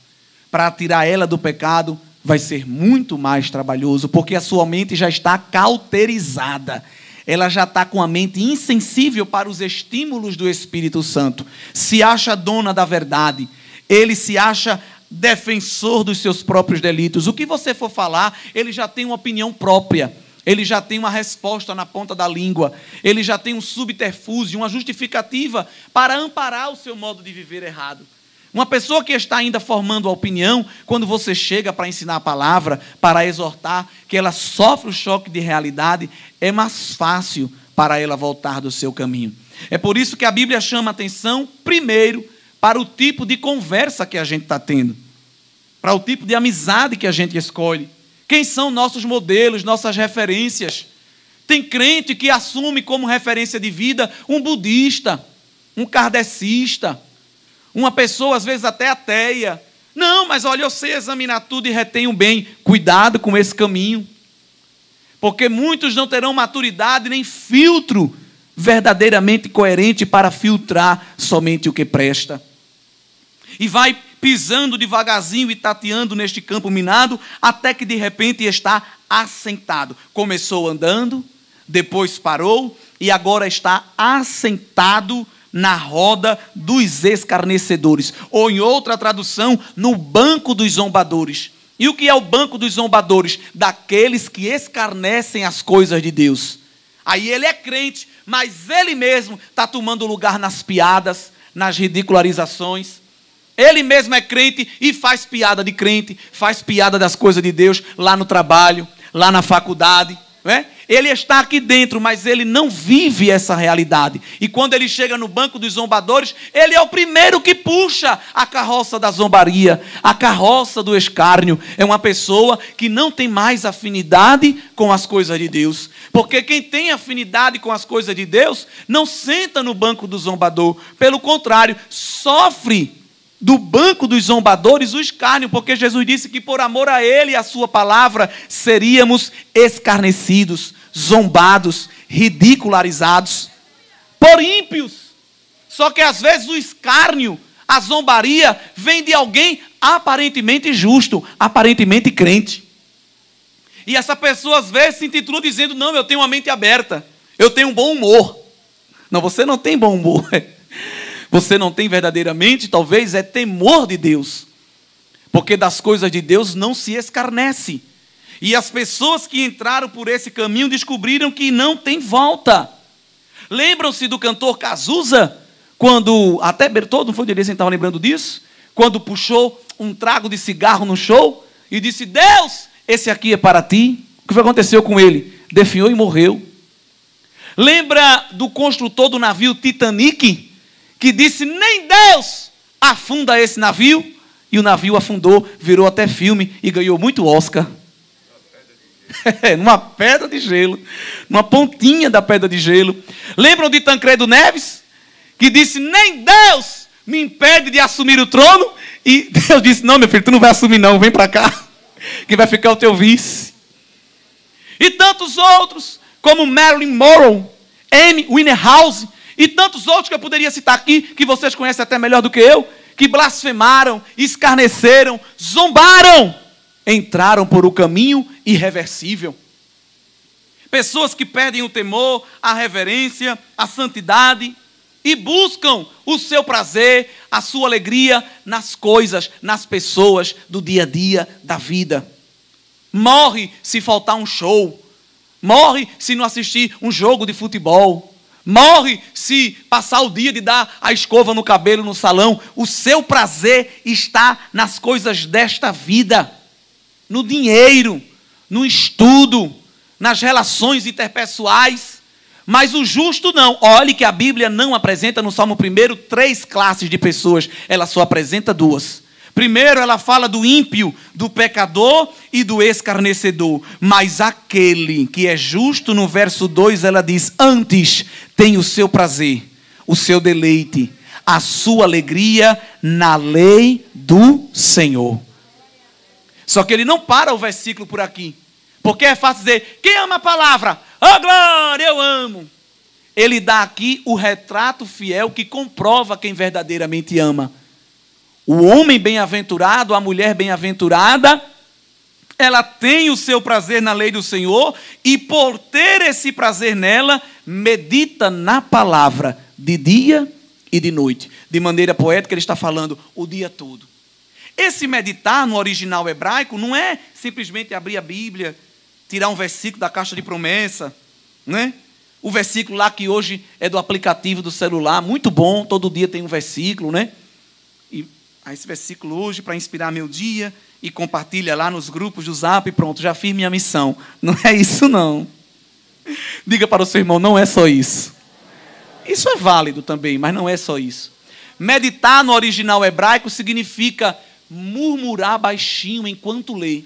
S1: Para tirar ela do pecado vai ser muito mais trabalhoso, porque a sua mente já está cauterizada. Ela já está com a mente insensível para os estímulos do Espírito Santo. Se acha dona da verdade. Ele se acha defensor dos seus próprios delitos. O que você for falar, ele já tem uma opinião própria. Ele já tem uma resposta na ponta da língua. Ele já tem um subterfúgio, uma justificativa para amparar o seu modo de viver errado. Uma pessoa que está ainda formando a opinião, quando você chega para ensinar a palavra, para exortar, que ela sofre o choque de realidade, é mais fácil para ela voltar do seu caminho. É por isso que a Bíblia chama atenção, primeiro, para o tipo de conversa que a gente está tendo, para o tipo de amizade que a gente escolhe. Quem são nossos modelos, nossas referências? Tem crente que assume como referência de vida um budista, um kardecista, uma pessoa às vezes até ateia. Não, mas olha, eu sei examinar tudo e retenho bem. Cuidado com esse caminho, porque muitos não terão maturidade nem filtro verdadeiramente coerente para filtrar somente o que presta. E vai pisando devagarzinho e tateando neste campo minado, até que de repente está assentado. Começou andando, depois parou e agora está assentado na roda dos escarnecedores. Ou em outra tradução, no banco dos zombadores. E o que é o banco dos zombadores? Daqueles que escarnecem as coisas de Deus. Aí ele é crente, mas ele mesmo está tomando lugar nas piadas, nas ridicularizações. Ele mesmo é crente e faz piada de crente, faz piada das coisas de Deus lá no trabalho, lá na faculdade. Não é? Ele está aqui dentro, mas ele não vive essa realidade. E quando ele chega no banco dos zombadores, ele é o primeiro que puxa a carroça da zombaria, a carroça do escárnio. É uma pessoa que não tem mais afinidade com as coisas de Deus. Porque quem tem afinidade com as coisas de Deus, não senta no banco do zombador. Pelo contrário, sofre do banco dos zombadores o escárnio, porque Jesus disse que por amor a Ele e a sua palavra seríamos escarnecidos, zombados, ridicularizados por ímpios. Só que às vezes o escárnio, a zombaria vem de alguém aparentemente justo, aparentemente crente. E essa pessoa às vezes se intitula dizendo: não, eu tenho uma mente aberta, eu tenho um bom humor. Não, você não tem bom humor. Você não tem verdadeiramente, talvez, é temor de Deus. Porque das coisas de Deus não se escarnece. E as pessoas que entraram por esse caminho descobriram que não tem volta. Lembram-se do cantor Cazuza? Quando, até Bertoldo, não foi direito, estava lembrando disso? Quando puxou um trago de cigarro no show e disse: Deus, esse aqui é para ti. O que aconteceu com ele? Definhou e morreu. Lembra do construtor do navio Titanic? Que disse: nem Deus afunda esse navio. E o navio afundou, virou até filme e ganhou muito Oscar. Numa pedra de gelo, numa pontinha da pedra de gelo. Lembram de Tancredo Neves? Que disse, nem Deus me impede de assumir o trono. E Deus disse, não, meu filho, tu não vai assumir não, vem para cá, que vai ficar o teu vice. E tantos outros, como Marilyn Monroe, Amy Winehouse, e tantos outros que eu poderia citar aqui, que vocês conhecem até melhor do que eu, que blasfemaram, escarneceram, zombaram, entraram por um caminho irreversível. Pessoas que perdem o temor, a reverência, a santidade e buscam o seu prazer, a sua alegria nas coisas, nas pessoas do dia a dia da vida. Morre se faltar um show, morre se não assistir um jogo de futebol, morre se passar o dia de dar a escova no cabelo no salão. O seu prazer está nas coisas desta vida, no dinheiro, no estudo, nas relações interpessoais. Mas o justo não. Olhe que a Bíblia não apresenta no Salmo 1 3 classes de pessoas, ela só apresenta 2. Primeiro ela fala do ímpio, do pecador e do escarnecedor. Mas aquele que é justo, no verso 2, ela diz, antes tem o seu prazer, o seu deleite, a sua alegria na lei do Senhor. Só que ele não para o versículo por aqui. Porque é fácil dizer, quem ama a palavra? Oh glória, eu amo. Ele dá aqui o retrato fiel que comprova quem verdadeiramente ama. O homem bem-aventurado, a mulher bem-aventurada, ela tem o seu prazer na lei do Senhor e por ter esse prazer nela, medita na palavra de dia e de noite. De maneira poética ele está falando o dia todo. Esse meditar no original hebraico não é simplesmente abrir a Bíblia, tirar um versículo da caixa de promessa, né? O versículo lá que hoje é do aplicativo do celular, muito bom, todo dia tem um versículo, né? E esse versículo hoje para inspirar meu dia e compartilha lá nos grupos do Zap e pronto, já fiz minha missão. Não é isso não. Diga para o seu irmão, não é só isso. Isso é válido também, mas não é só isso. Meditar no original hebraico significa murmurar baixinho enquanto lê.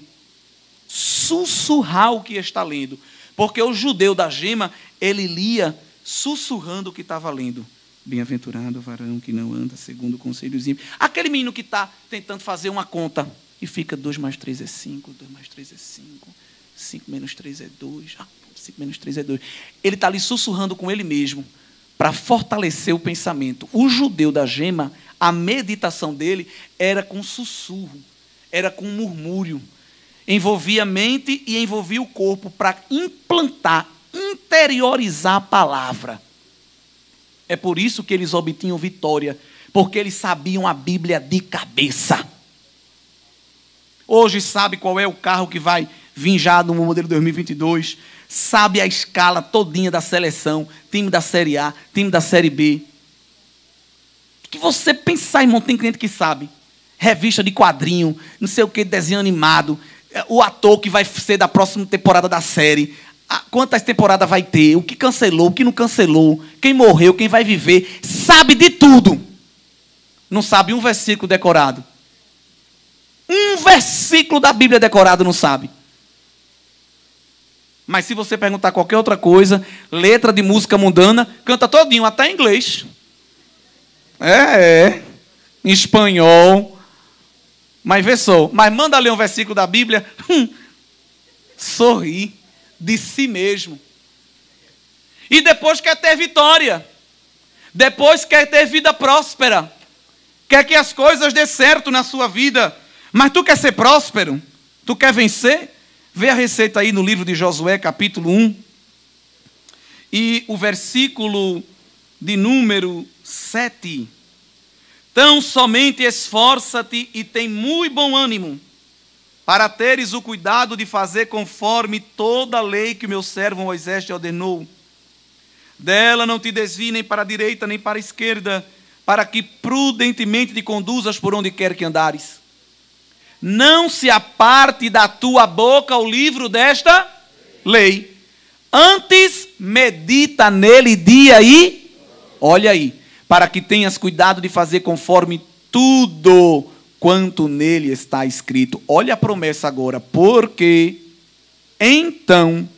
S1: Sussurrar o que está lendo. Porque o judeu da gema, ele lia sussurrando o que estava lendo. Bem-aventurado o varão que não anda segundo o conselho dos ímpios. Aquele menino que está tentando fazer uma conta e fica 2 mais 3 é 5, 2 mais 3 é 5, 5 menos 3 é 2, 5 menos 3 é 2. Ele está ali sussurrando com ele mesmo para fortalecer o pensamento. O judeu da gema, a meditação dele era com sussurro, era com murmúrio. Envolvia a mente e envolvia o corpo para implantar, interiorizar a palavra. É por isso que eles obtinham vitória, porque eles sabiam a Bíblia de cabeça. Hoje sabe qual é o carro que vai vir já no modelo 2022, sabe a escala todinha da seleção, time da Série A, time da Série B. O que você pensar, irmão, tem cliente que sabe. Revista de quadrinho, não sei o que, desenho animado, o ator que vai ser da próxima temporada da série, quantas temporadas vai ter, o que cancelou, o que não cancelou, quem morreu, quem vai viver, sabe de tudo. Não sabe um versículo decorado. Um versículo da Bíblia decorado não sabe. Mas se você perguntar qualquer outra coisa, letra de música mundana, canta todinho, até em inglês. Em espanhol. Mas vê só, mas manda ler um versículo da Bíblia, sorri de si mesmo. E depois quer ter vitória. Depois quer ter vida próspera. Quer que as coisas dê certo na sua vida. Mas tu quer ser próspero? Tu quer vencer? Vê a receita aí no livro de Josué, capítulo 1. E o versículo de número 7. Tão somente esforça-te e tem muito bom ânimo, para teres o cuidado de fazer conforme toda a lei que o meu servo Moisés te ordenou. Dela não te desvie nem para a direita nem para a esquerda, para que prudentemente te conduzas por onde quer que andares. Não se aparte da tua boca o livro desta lei. Antes medita nele dia e... Olha aí. Para que tenhas cuidado de fazer conforme tudo quanto nele está escrito. Olha a promessa agora. Porque então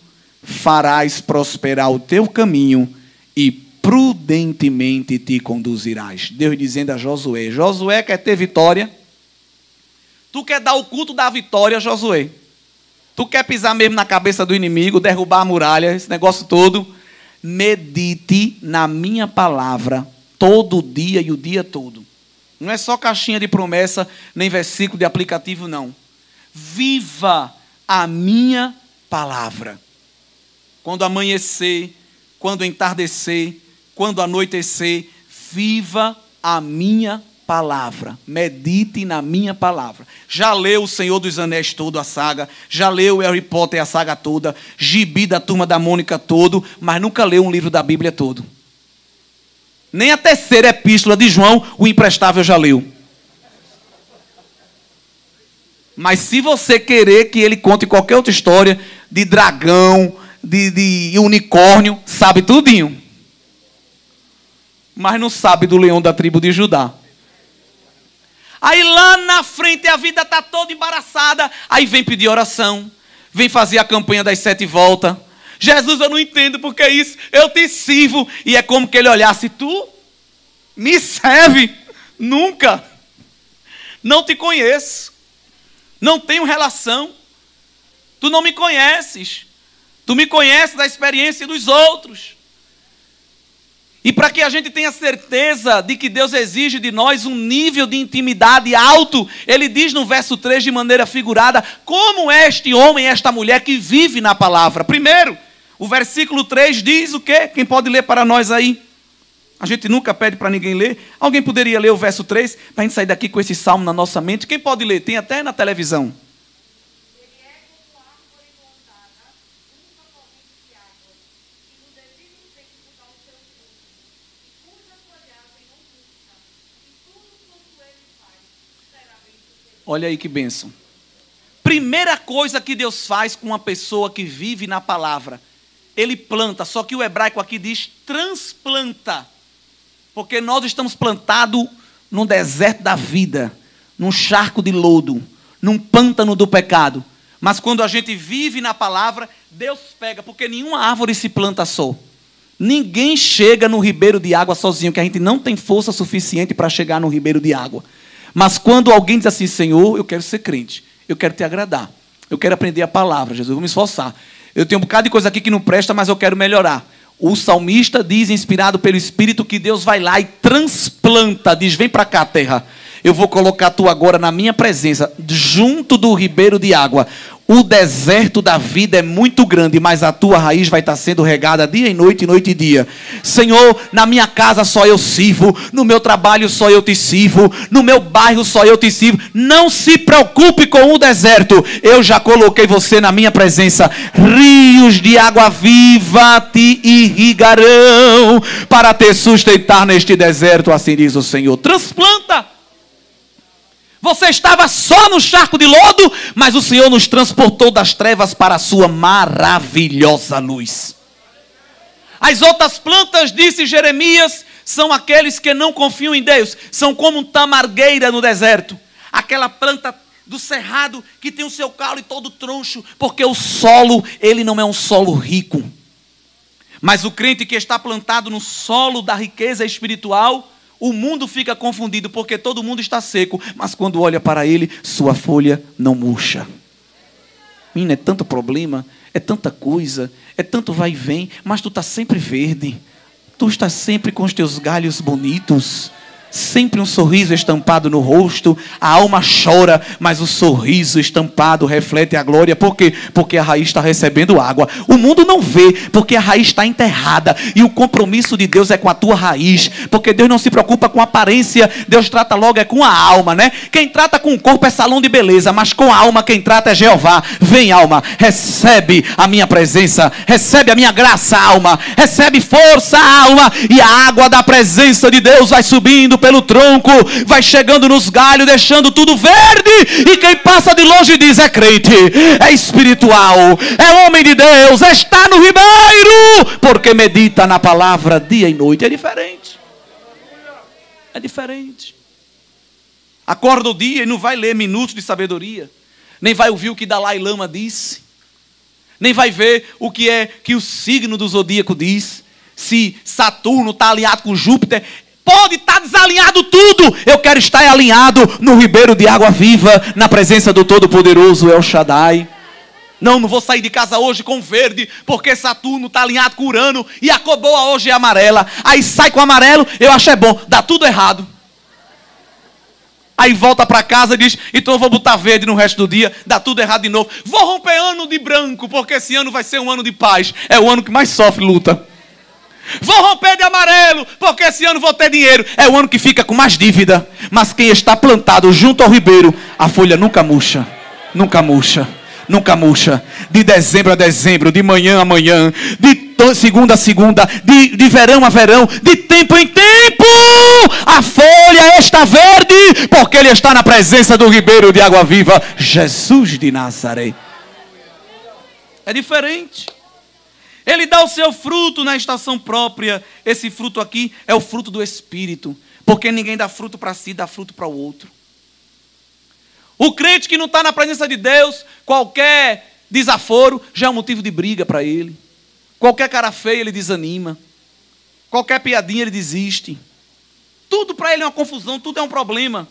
S1: farás prosperar o teu caminho e prudentemente te conduzirás. Deus dizendo a Josué: Josué quer ter vitória? Tu quer dar o culto da vitória, Josué? Tu quer pisar mesmo na cabeça do inimigo, derrubar a muralha, esse negócio todo? Medite na minha palavra todo dia e o dia todo. Não é só caixinha de promessa, nem versículo de aplicativo, não. Viva a minha palavra. Quando amanhecer, quando entardecer, quando anoitecer, viva a minha palavra. Medite na minha palavra. Já leu O Senhor dos Anéis todo, a saga. Já leu Harry Potter, a saga toda. Gibi da Turma da Mônica todo. Mas nunca leu um livro da Bíblia todo. Nem a terceira epístola de João, o imprestável, já leu. Mas se você querer que ele conte qualquer outra história de dragão, de unicórnio, sabe tudinho. Mas não sabe do leão da tribo de Judá. Aí lá na frente a vida está toda embaraçada. Aí vem pedir oração. Vem fazer a campanha das 7 voltas. Jesus, eu não entendo porque é isso. Eu te sirvo. E é como que ele olhasse: tu me serve? Nunca. Não te conheço. Não tenho relação. Tu não me conheces. Tu me conheces da experiência dos outros. E para que a gente tenha certeza de que Deus exige de nós um nível de intimidade alto, ele diz no verso 3 de maneira figurada, como é este homem, esta mulher que vive na palavra. Primeiro, o versículo 3 diz o quê? Quem pode ler para nós aí? A gente nunca pede para ninguém ler. Alguém poderia ler o verso 3 para a gente sair daqui com esse salmo na nossa mente? Quem pode ler? Tem até na televisão. Olha aí que bênção. Primeira coisa que Deus faz com uma pessoa que vive na palavra, ele planta, só que o hebraico aqui diz transplanta. Porque nós estamos plantados num deserto da vida, num charco de lodo, num pântano do pecado. Mas quando a gente vive na palavra, Deus pega, porque nenhuma árvore se planta só. Ninguém chega no ribeiro de água sozinho, que a gente não tem força suficiente para chegar no ribeiro de água. Mas quando alguém diz assim: Senhor, eu quero ser crente, eu quero te agradar, eu quero aprender a palavra, Jesus, eu vou me esforçar. Eu tenho um bocado de coisa aqui que não presta, mas eu quero melhorar. O salmista diz, inspirado pelo Espírito, que Deus vai lá e transplanta, diz: vem para cá, terra, eu vou colocar tu agora na minha presença, junto do ribeiro de água. O deserto da vida é muito grande, mas a tua raiz vai estar sendo regada dia e noite e dia. Senhor, na minha casa só eu sirvo, no meu trabalho só eu te sirvo, no meu bairro só eu te sirvo. Não se preocupe com o deserto, eu já coloquei você na minha presença. Rios de água viva te irrigarão para te sustentar neste deserto, assim diz o Senhor. Transplanta. Você estava só no charco de lodo, mas o Senhor nos transportou das trevas para a sua maravilhosa luz. As outras plantas, disse Jeremias, são aqueles que não confiam em Deus. São como tamargueira no deserto. Aquela planta do cerrado que tem o seu caule todo troncho, porque o solo, ele não é um solo rico. Mas o crente que está plantado no solo da riqueza espiritual, o mundo fica confundido porque todo mundo está seco, mas quando olha para ele, sua folha não murcha. Menina, é tanto problema, é tanta coisa, é tanto vai e vem, mas tu está sempre verde. Tu está sempre com os teus galhos bonitos. Sempre um sorriso estampado no rosto. A alma chora, mas o sorriso estampado reflete a glória. Por quê? Porque a raiz está recebendo água. O mundo não vê, porque a raiz está enterrada. E o compromisso de Deus é com a tua raiz. Porque Deus não se preocupa com a aparência. Deus trata logo é com a alma, né? Quem trata com o corpo é salão de beleza, mas com a alma quem trata é Jeová. Vem, alma, recebe a minha presença, recebe a minha graça, alma, recebe força, alma, e a água da presença de Deus vai subindo pelo tronco, vai chegando nos galhos, deixando tudo verde, e quem passa de longe diz: é crente, é espiritual, é homem de Deus, está no ribeiro, porque medita na palavra dia e noite. É diferente. É diferente. Acorda o dia e não vai ler minutos de sabedoria, nem vai ouvir o que Dalai Lama disse, nem vai ver o que é que o signo do zodíaco diz, se Saturno está alinhado com Júpiter. Pode estar desalinhado tudo. Eu quero estar alinhado no ribeiro de água viva, na presença do Todo-Poderoso El Shaddai. Não vou sair de casa hoje com verde, porque Saturno está alinhado com Urano e a cor boa hoje é amarela. Aí sai com amarelo, eu acho é bom, dá tudo errado. Aí volta para casa e diz, então eu vou botar verde no resto do dia, dá tudo errado de novo. Vou romper ano de branco, porque esse ano vai ser um ano de paz. É o ano que mais sofre luta. Vou romper de amarelo, porque esse ano vou ter dinheiro. É o ano que fica com mais dívida. Mas quem está plantado junto ao ribeiro, a folha nunca murcha. Nunca murcha. Nunca murcha. De dezembro a dezembro, de manhã a manhã, de segunda a segunda, de verão a verão, de tempo em tempo, a folha está verde, porque ele está na presença do ribeiro de água viva, Jesus de Nazaré. É diferente. Ele dá o seu fruto na estação própria. Esse fruto aqui é o fruto do Espírito. Porque ninguém dá fruto para si, dá fruto para o outro. O crente que não está na presença de Deus, qualquer desaforo já é um motivo de briga para ele. Qualquer cara feia ele desanima. Qualquer piadinha ele desiste. Tudo para ele é uma confusão, tudo é um problema.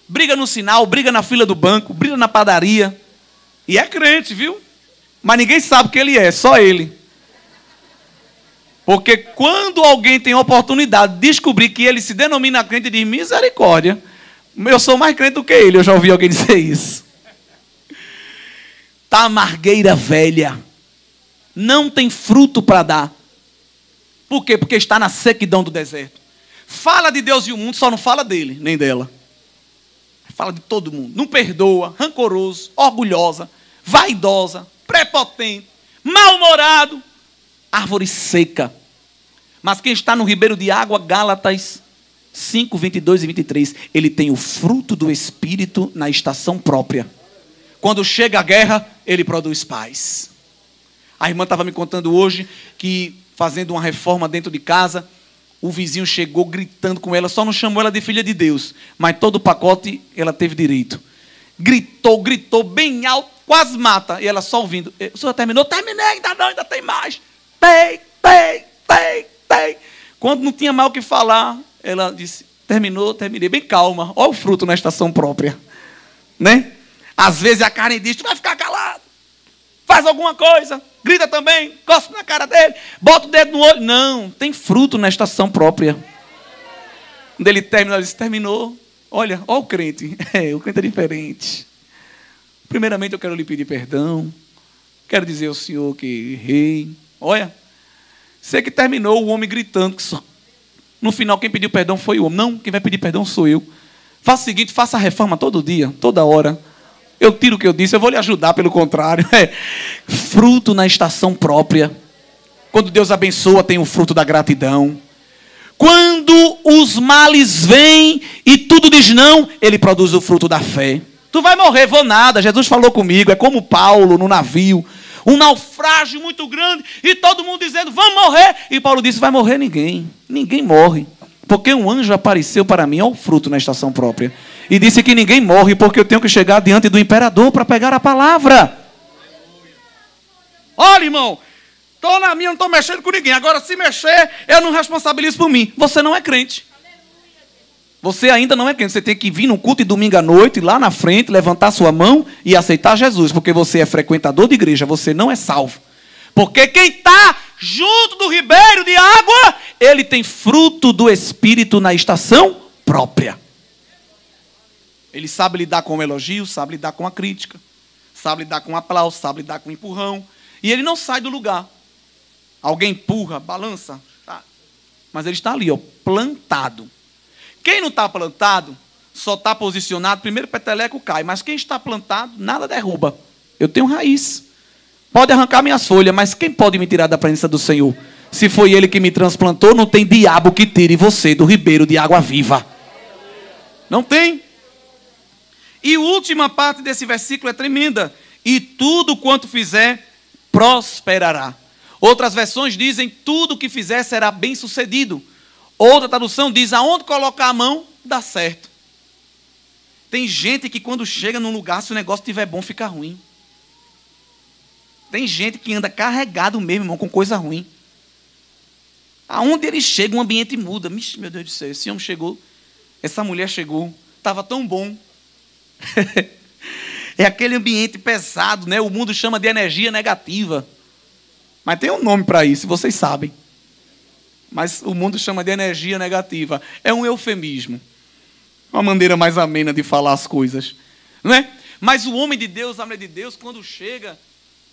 S1: Briga no sinal, briga na fila do banco, briga na padaria. E é crente, viu? Mas ninguém sabe o que ele é, só ele. Porque quando alguém tem a oportunidade de descobrir que ele se denomina crente, diz misericórdia. Eu sou mais crente do que ele, eu já ouvi alguém dizer isso. Tá amargueira velha. Não tem fruto para dar. Por quê? Porque está na sequidão do deserto. Fala de Deus e o mundo, só não fala dele, nem dela. Fala de todo mundo. Não perdoa, rancoroso, orgulhosa, vaidosa, prepotente, mal-humorado. Árvore seca. Mas quem está no ribeiro de água, Gálatas 5, 22 e 23, ele tem o fruto do Espírito na estação própria. Quando chega a guerra, ele produz paz. A irmã estava me contando hoje que, fazendo uma reforma dentro de casa, o vizinho chegou gritando com ela, só não chamou ela de filha de Deus, mas todo o pacote ela teve direito. Gritou bem alto, quase mata, e ela só ouvindo. O senhor terminou? Terminei, ainda não, ainda tem mais. Tem. Quando não tinha mais o que falar, ela disse, terminei, bem calma. Olha o fruto na estação própria. Né? Às vezes a carne diz, tu vai ficar calado. Faz alguma coisa, grita também, cospe na cara dele, bota o dedo no olho. Não, tem fruto na estação própria. Quando ele terminou, ele disse, terminou. Olha o crente. O crente é diferente. Primeiramente eu quero lhe pedir perdão. Quero dizer ao Senhor que errei. Olha, sei que terminou o homem gritando. Que só... No final quem pediu perdão foi o homem. Não, quem vai pedir perdão sou eu. Faça o seguinte, faça a reforma todo dia, toda hora. Eu tiro o que eu disse, eu vou lhe ajudar pelo contrário. Fruto na estação própria. Quando Deus abençoa, tem o fruto da gratidão. Quando os males vêm e tudo diz não, ele produz o fruto da fé. Tu vai morrer, vou nada. Jesus falou comigo, é como Paulo no navio. Um naufrágio muito grande e todo mundo dizendo, vamos morrer. E Paulo disse, vai morrer ninguém. Ninguém morre. Porque um anjo apareceu para mim, olha o fruto na estação própria. E disse que ninguém morre porque eu tenho que chegar diante do imperador para pegar a palavra. Olha, irmão, estou na minha, não estou mexendo com ninguém. Agora, se mexer, eu não responsabilizo por mim. Você não é crente. Você ainda não é crente. Você tem que vir no culto de domingo à noite, lá na frente, levantar sua mão e aceitar Jesus. Porque você é frequentador de igreja, você não é salvo. Porque quem está junto do ribeiro de água, ele tem fruto do Espírito na estação própria. Ele sabe lidar com o elogio, sabe lidar com a crítica, sabe lidar com o aplauso, sabe lidar com o empurrão. E ele não sai do lugar. Alguém empurra, balança, tá? Mas ele está ali, ó, plantado. Quem não está plantado, só está posicionado, primeiro o peteleco cai. Mas quem está plantado, nada derruba. Eu tenho raiz. Pode arrancar minhas folhas, mas quem pode me tirar da presença do Senhor? Se foi Ele que me transplantou, não tem diabo que tire você do ribeiro de água viva. Não tem. E a última parte desse versículo é tremenda. E tudo quanto fizer, prosperará. Outras versões dizem, tudo que fizer será bem sucedido. Outra tradução diz, aonde colocar a mão, dá certo. Tem gente que quando chega num lugar, se o negócio estiver bom, fica ruim. Tem gente que anda carregado mesmo, irmão, com coisa ruim. Aonde ele chega, o ambiente muda. Meu Deus do céu, esse homem chegou, essa mulher chegou, estava tão bom. É aquele ambiente pesado, né? O mundo chama de energia negativa. Mas tem um nome para isso, vocês sabem. Mas o mundo chama de energia negativa. É um eufemismo. Uma maneira mais amena de falar as coisas. Não é? Mas o homem de Deus, a mulher de Deus, quando chega,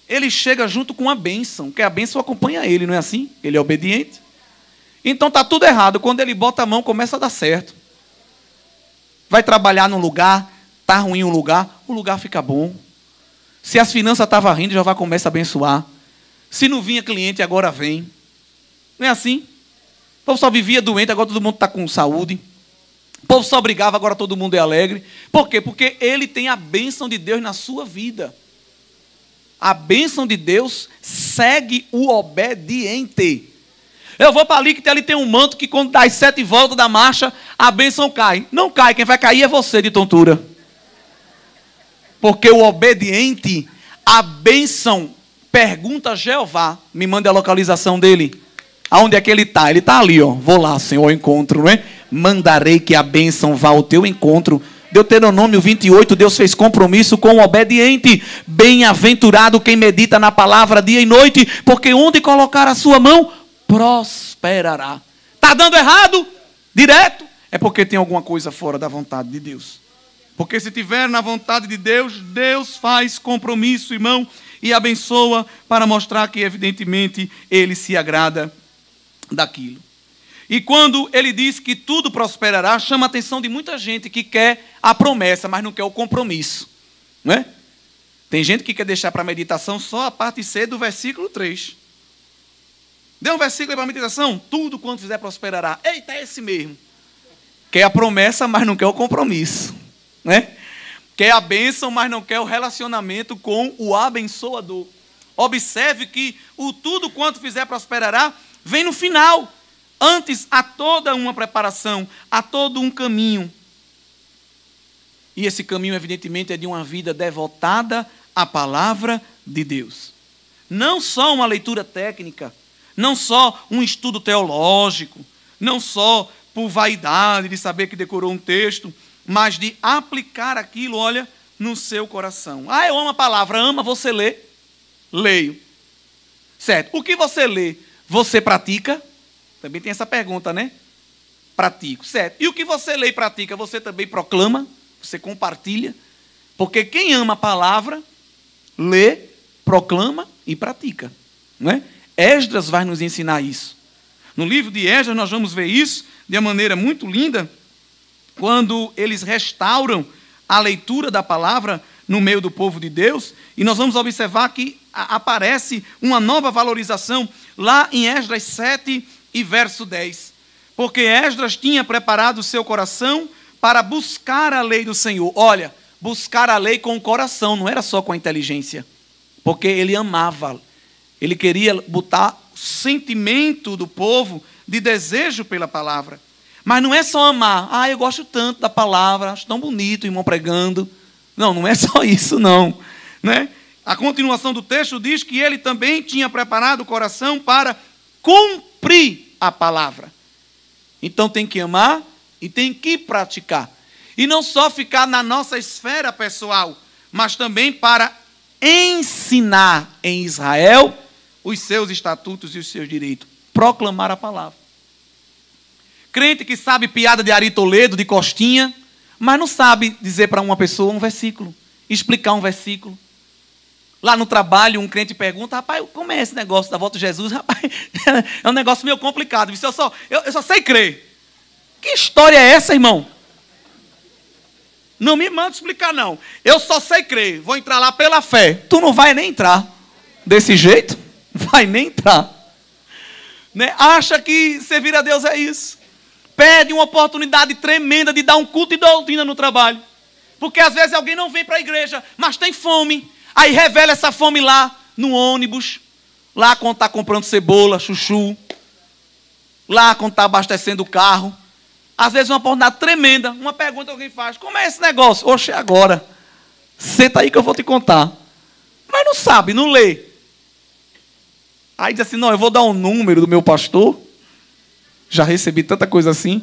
S1: ele chega junto com a bênção, que a bênção acompanha ele, não é assim? Ele é obediente. Então está tudo errado. Quando ele bota a mão, começa a dar certo. Vai trabalhar num lugar, está ruim um lugar, o lugar fica bom. Se as finanças estavam rindo, já vai começar a abençoar. Se não vinha cliente, agora vem. Não é assim? O povo só vivia doente, agora todo mundo está com saúde. O povo só brigava, agora todo mundo é alegre. Por quê? Porque ele tem a bênção de Deus na sua vida. A bênção de Deus segue o obediente. Eu vou para ali, que ali tem um manto que quando dá as 7 voltas da marcha, a bênção cai. Não cai, quem vai cair é você de tontura. Porque o obediente, a bênção, pergunta a Jeová, me manda a localização dele. Aonde é que ele está? Ele está ali, ó. Vou lá, Senhor, ao encontro, não é? Mandarei que a bênção vá ao teu encontro. Deuteronômio 28, Deus fez compromisso com o obediente. Bem-aventurado quem medita na palavra dia e noite, porque onde colocar a sua mão, prosperará. Está dando errado? Direto? É porque tem alguma coisa fora da vontade de Deus. Porque se tiver na vontade de Deus, Deus faz compromisso, irmão, e abençoa para mostrar que evidentemente Ele se agrada daquilo. E quando Ele diz que tudo prosperará, chama a atenção de muita gente que quer a promessa, mas não quer o compromisso. Não é? Tem gente que quer deixar para a meditação só a parte C do versículo 3. Dê um versículo aí para a meditação. Tudo quanto fizer prosperará. Eita, é esse mesmo. Quer a promessa, mas não quer o compromisso. Né? Quer a bênção, mas não quer o relacionamento com o abençoador. Observe que o tudo quanto fizer prosperará vem no final. Antes há toda uma preparação, há todo um caminho. E esse caminho, evidentemente, é de uma vida devotada à palavra de Deus. Não só uma leitura técnica, não só um estudo teológico, não só por vaidade de saber que decorou um texto, mas de aplicar aquilo, olha, no seu coração. Ah, eu amo a palavra. Ama, você lê? Leio. Certo. O que você lê, você pratica? Também tem essa pergunta, né? Pratico. Certo. E o que você lê e pratica, você também proclama? Você compartilha? Porque quem ama a palavra, lê, proclama e pratica. Não é? Esdras vai nos ensinar isso. No livro de Esdras nós vamos ver isso de uma maneira muito linda, quando eles restauram a leitura da palavra no meio do povo de Deus, e nós vamos observar que aparece uma nova valorização lá em Esdras 7 e verso 10. Porque Esdras tinha preparado o seu coração para buscar a lei do Senhor. Olha, buscar a lei com o coração, não era só com a inteligência. Porque ele amava, ele queria botar o sentimento do povo de desejo pela palavra. Mas não é só amar. Ah, eu gosto tanto da palavra, acho tão bonito o irmão pregando. Não, não é só isso, não. Né? A continuação do texto diz que ele também tinha preparado o coração para cumprir a palavra. Então tem que amar e tem que praticar. E não só ficar na nossa esfera pessoal, mas também para ensinar em Israel os seus estatutos e os seus direitos. Proclamar a palavra. Crente que sabe piada de Ari Toledo, de Costinha, mas não sabe dizer para uma pessoa um versículo, explicar um versículo. Lá no trabalho, um crente pergunta, rapaz, como é esse negócio da volta de Jesus? Rapaz, é um negócio meio complicado. Eu só sei crer. Que história é essa, irmão? Não me manda explicar, não. Eu só sei crer, vou entrar lá pela fé. Tu não vai nem entrar. Desse jeito, vai nem entrar. Né? Acha que servir a Deus é isso. Perde uma oportunidade tremenda de dar um culto e doutrina no trabalho. Porque às vezes alguém não vem para a igreja, mas tem fome. Aí revela essa fome lá no ônibus. Lá quando está comprando cebola, chuchu. Lá quando está abastecendo o carro. Às vezes uma oportunidade tremenda. Uma pergunta que alguém faz. Como é esse negócio? Oxe, agora. Senta aí que eu vou te contar. Mas não sabe, não lê. Aí diz assim, não, eu vou dar um número do meu pastor. Já recebi tanta coisa assim.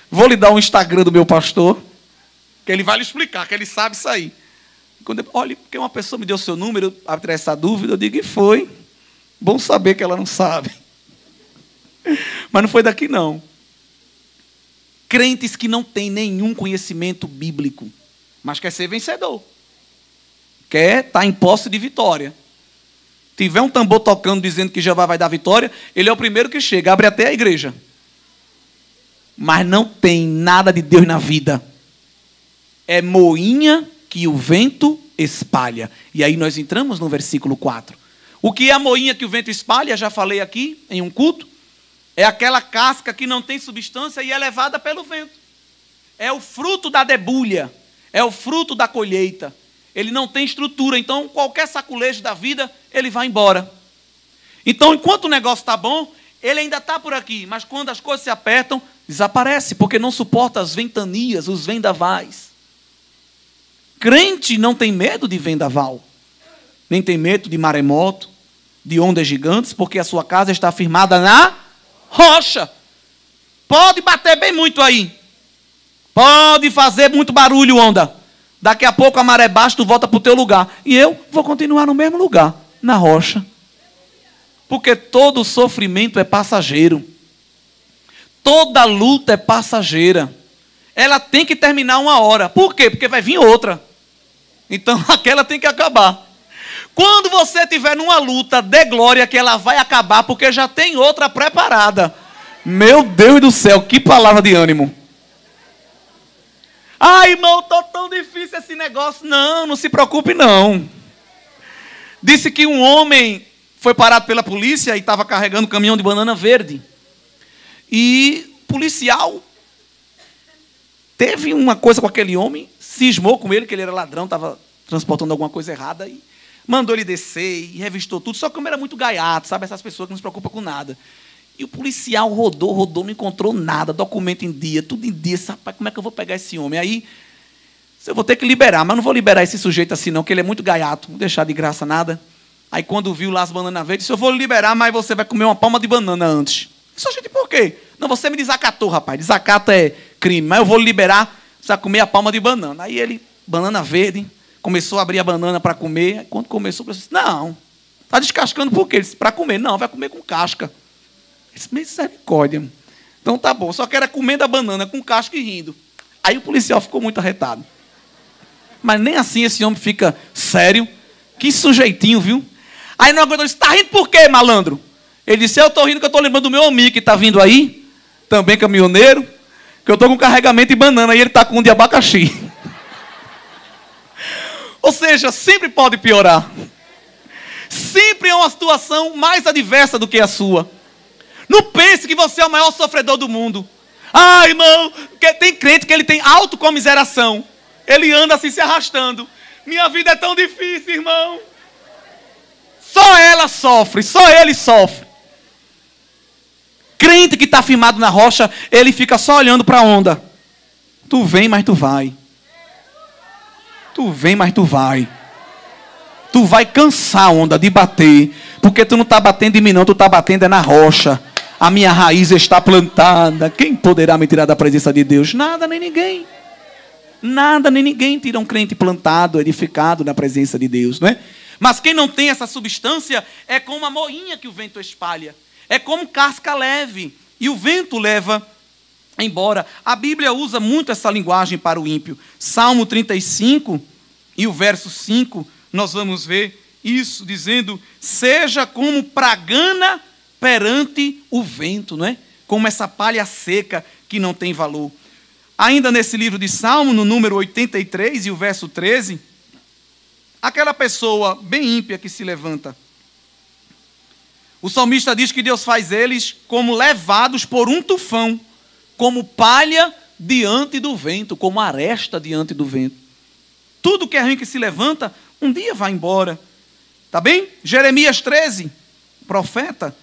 S1: Vou lhe dar um Instagram do meu pastor, que ele vai lhe explicar, que ele sabe isso aí. Quando eu, olha, porque uma pessoa me deu seu número, para tirar essa dúvida, eu digo, e foi. Bom saber que ela não sabe. Mas não foi daqui, não. Crentes que não têm nenhum conhecimento bíblico, mas quer ser vencedor. Quer estar em posse de vitória. Tiver um tambor tocando, dizendo que Jeová vai dar vitória, ele é o primeiro que chega, abre até a igreja. Mas não tem nada de Deus na vida. É moinha que o vento espalha. E aí nós entramos no versículo 4. O que é a moinha que o vento espalha? Já falei aqui em um culto. É aquela casca que não tem substância e é levada pelo vento. É o fruto da debulha. É o fruto da colheita. Ele não tem estrutura. Então, qualquer saculejo da vida, ele vai embora. Então, enquanto o negócio está bom, ele ainda está por aqui. Mas quando as coisas se apertam, desaparece. Porque não suporta as ventanias, os vendavais. Crente não tem medo de vendaval. Nem tem medo de maremoto, de ondas gigantes, porque a sua casa está firmada na rocha. Pode bater bem muito aí. Pode fazer muito barulho, onda. Daqui a pouco a maré baixa, tu volta para o teu lugar. E eu vou continuar no mesmo lugar, na rocha. Porque todo sofrimento é passageiro. Toda luta é passageira. Ela tem que terminar uma hora. Por quê? Porque vai vir outra. Então aquela tem que acabar. Quando você estiver numa luta, dê glória que ela vai acabar, porque já tem outra preparada. Meu Deus do céu, que palavra de ânimo. Ai, irmão, está tão difícil esse negócio. Não, não se preocupe não. Disse que um homem foi parado pela polícia e estava carregando um caminhão de banana verde. E o policial teve uma coisa com aquele homem, cismou com ele, que ele era ladrão, estava transportando alguma coisa errada e mandou ele descer e revistou tudo. Só que o homem era muito gaiato, sabe? Essas pessoas que não se preocupam com nada. E o policial rodou, não encontrou nada, documento em dia, tudo em dia. Rapaz, como é que eu vou pegar esse homem? Aí, eu vou ter que liberar, mas não vou liberar esse sujeito assim não, que ele é muito gaiato, não vou deixar de graça nada. Aí quando viu lá as bananas verdes, disse, eu vou liberar, mas você vai comer uma palma de banana antes. Isso, gente, por quê? Não, você me desacatou, rapaz, desacato é crime, mas eu vou liberar, você vai comer a palma de banana. Aí ele, banana verde, começou a abrir a banana para comer. Aí, quando começou, ele disse, não, está descascando por quê? Ele disse, para comer. Não, vai comer com casca. Ele disse, misericórdia. Então tá bom, só quero comer da banana com casca e rindo. Aí o policial ficou muito arretado. Mas nem assim esse homem fica sério. Que sujeitinho, viu? Aí não aguentou, ele disse, está rindo por quê, malandro? Ele disse, eu estou rindo que eu estou lembrando do meu amigo que está vindo aí, também caminhoneiro, que eu estou com carregamento de banana e ele está com um de abacaxi. Ou seja, sempre pode piorar. Sempre é uma situação mais adversa do que a sua. Não pense que você é o maior sofredor do mundo. Ah, irmão, tem crente que ele tem autocomiseração. Ele anda assim se arrastando. Minha vida é tão difícil, irmão. Só ela sofre, só ele sofre. Crente que está firmado na rocha, ele fica só olhando para a onda. Tu vem, mas tu vai. Tu vem, mas tu vai. Tu vai cansar a onda de bater. Porque tu não está batendo em mim não, tu está batendo é na rocha. A minha raiz está plantada. Quem poderá me tirar da presença de Deus? Nada nem ninguém. Nada nem ninguém tira um crente plantado, edificado na presença de Deus, não é? Mas quem não tem essa substância é como uma moinha que o vento espalha. É como casca leve. E o vento leva embora. A Bíblia usa muito essa linguagem para o ímpio. Salmo 35 e o verso 5, nós vamos ver isso dizendo, seja como pragana perante o vento, não é? Como essa palha seca que não tem valor. Ainda nesse livro de Salmo, no número 83 e o verso 13, aquela pessoa bem ímpia que se levanta. O salmista diz que Deus faz eles como levados por um tufão, como palha diante do vento, como aresta diante do vento. Tudo que é ruim que se levanta, um dia vai embora. Tá bem? Jeremias 13, profeta,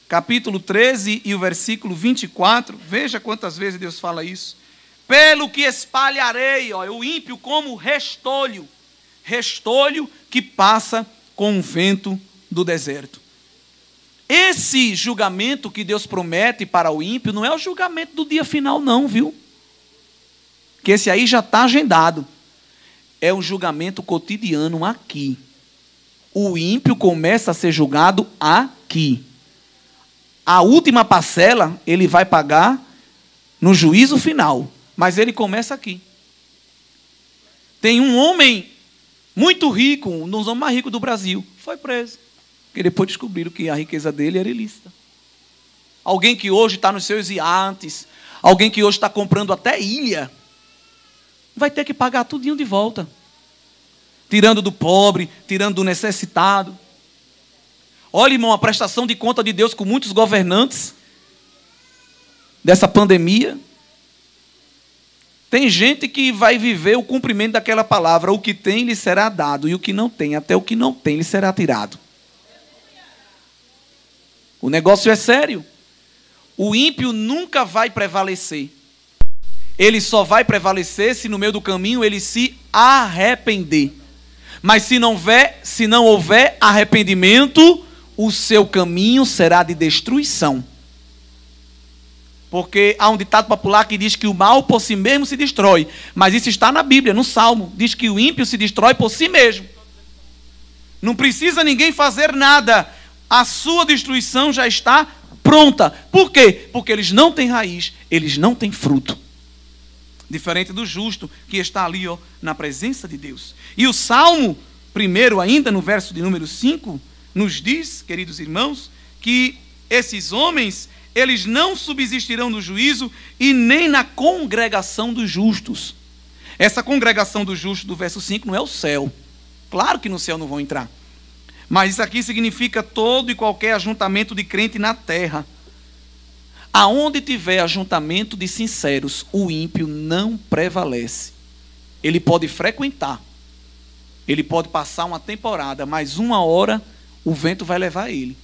S1: capítulo 13 e o versículo 24. Veja quantas vezes Deus fala isso. Pelo que espalharei, ó, o ímpio como restolho. Restolho que passa com o vento do deserto. Esse julgamento que Deus promete para o ímpio não é o julgamento do dia final, não, viu? Que esse aí já está agendado. É um julgamento cotidiano aqui. O ímpio começa a ser julgado aqui. A última parcela ele vai pagar no juízo final, mas ele começa aqui. Tem um homem muito rico, um dos homens mais ricos do Brasil, foi preso, porque depois descobriram que a riqueza dele era ilícita. Alguém que hoje está nos seus iates, alguém que hoje está comprando até ilha, vai ter que pagar tudinho de volta. Tirando do pobre, tirando do necessitado. Olha, irmão, a prestação de conta de Deus com muitos governantes dessa pandemia. Tem gente que vai viver o cumprimento daquela palavra: o que tem lhe será dado, e o que não tem, até o que não tem lhe será tirado. O negócio é sério. O ímpio nunca vai prevalecer. Ele só vai prevalecer se no meio do caminho ele se arrepender. Mas se não houver arrependimento, o seu caminho será de destruição. Porque há um ditado popular que diz que o mal por si mesmo se destrói. Mas isso está na Bíblia, no Salmo. Diz que o ímpio se destrói por si mesmo. Não precisa ninguém fazer nada. A sua destruição já está pronta. Por quê? Porque eles não têm raiz, eles não têm fruto. Diferente do justo, que está ali, ó, na presença de Deus. E o Salmo, primeiro ainda, no verso de número 5, nos diz, queridos irmãos, que esses homens, eles não subsistirão no juízo e nem na congregação dos justos. Essa congregação dos justos do verso 5 não é o céu. Claro que no céu não vão entrar. Mas isso aqui significa todo e qualquer ajuntamento de crente na terra. Aonde tiver ajuntamento de sinceros, o ímpio não prevalece. Ele pode frequentar, ele pode passar uma temporada, mas uma hora o vento vai levar ele.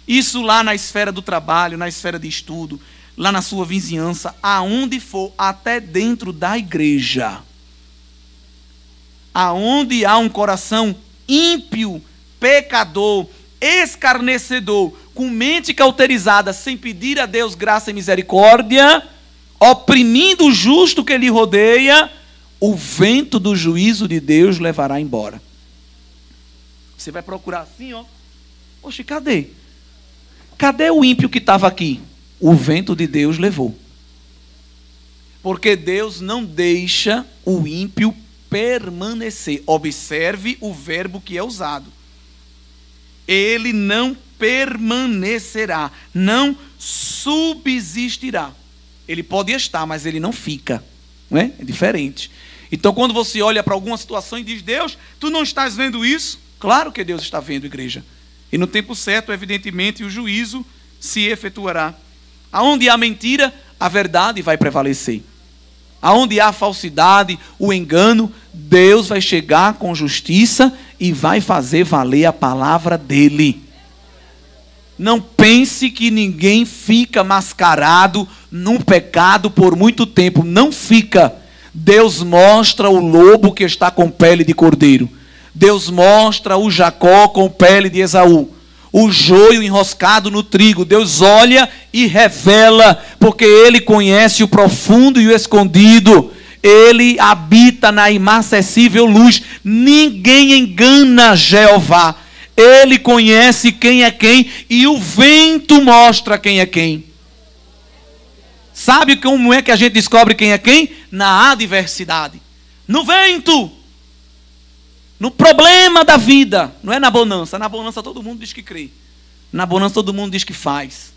S1: Isso lá na esfera do trabalho, na esfera de estudo, lá na sua vizinhança, aonde for, até dentro da igreja. Aonde há um coração ímpio, pecador, escarnecedor, com mente cauterizada, sem pedir a Deus graça e misericórdia, oprimindo o justo que lhe rodeia, o vento do juízo de Deus levará embora. Você vai procurar assim, ó. Oxe, cadê? Cadê o ímpio que estava aqui? O vento de Deus levou. Porque Deus não deixa o ímpio permanecer. Observe o verbo que é usado. Ele não permanecerá, não subsistirá. Ele pode estar, mas ele não fica. Não é? É diferente. Então, quando você olha para alguma situação e diz: Deus, tu não estás vendo isso? Claro que Deus está vendo, igreja. E no tempo certo, evidentemente, o juízo se efetuará. Aonde há mentira, a verdade vai prevalecer. Aonde há falsidade, o engano, Deus vai chegar com justiça e vai fazer valer a palavra dele. Não pense que ninguém fica mascarado num pecado por muito tempo. Não fica. Deus mostra o lobo que está com pele de cordeiro. Deus mostra o Jacó com pele de Esaú. O joio enroscado no trigo. Deus olha e revela, porque Ele conhece o profundo e o escondido. Ele habita na inacessível luz. Ninguém engana Jeová. Ele conhece quem é quem e o vento mostra quem é quem. Sabe como é que a gente descobre quem é quem? Na adversidade. No vento. No problema da vida. Não é na bonança. Na bonança todo mundo diz que crê. Na bonança todo mundo diz que faz.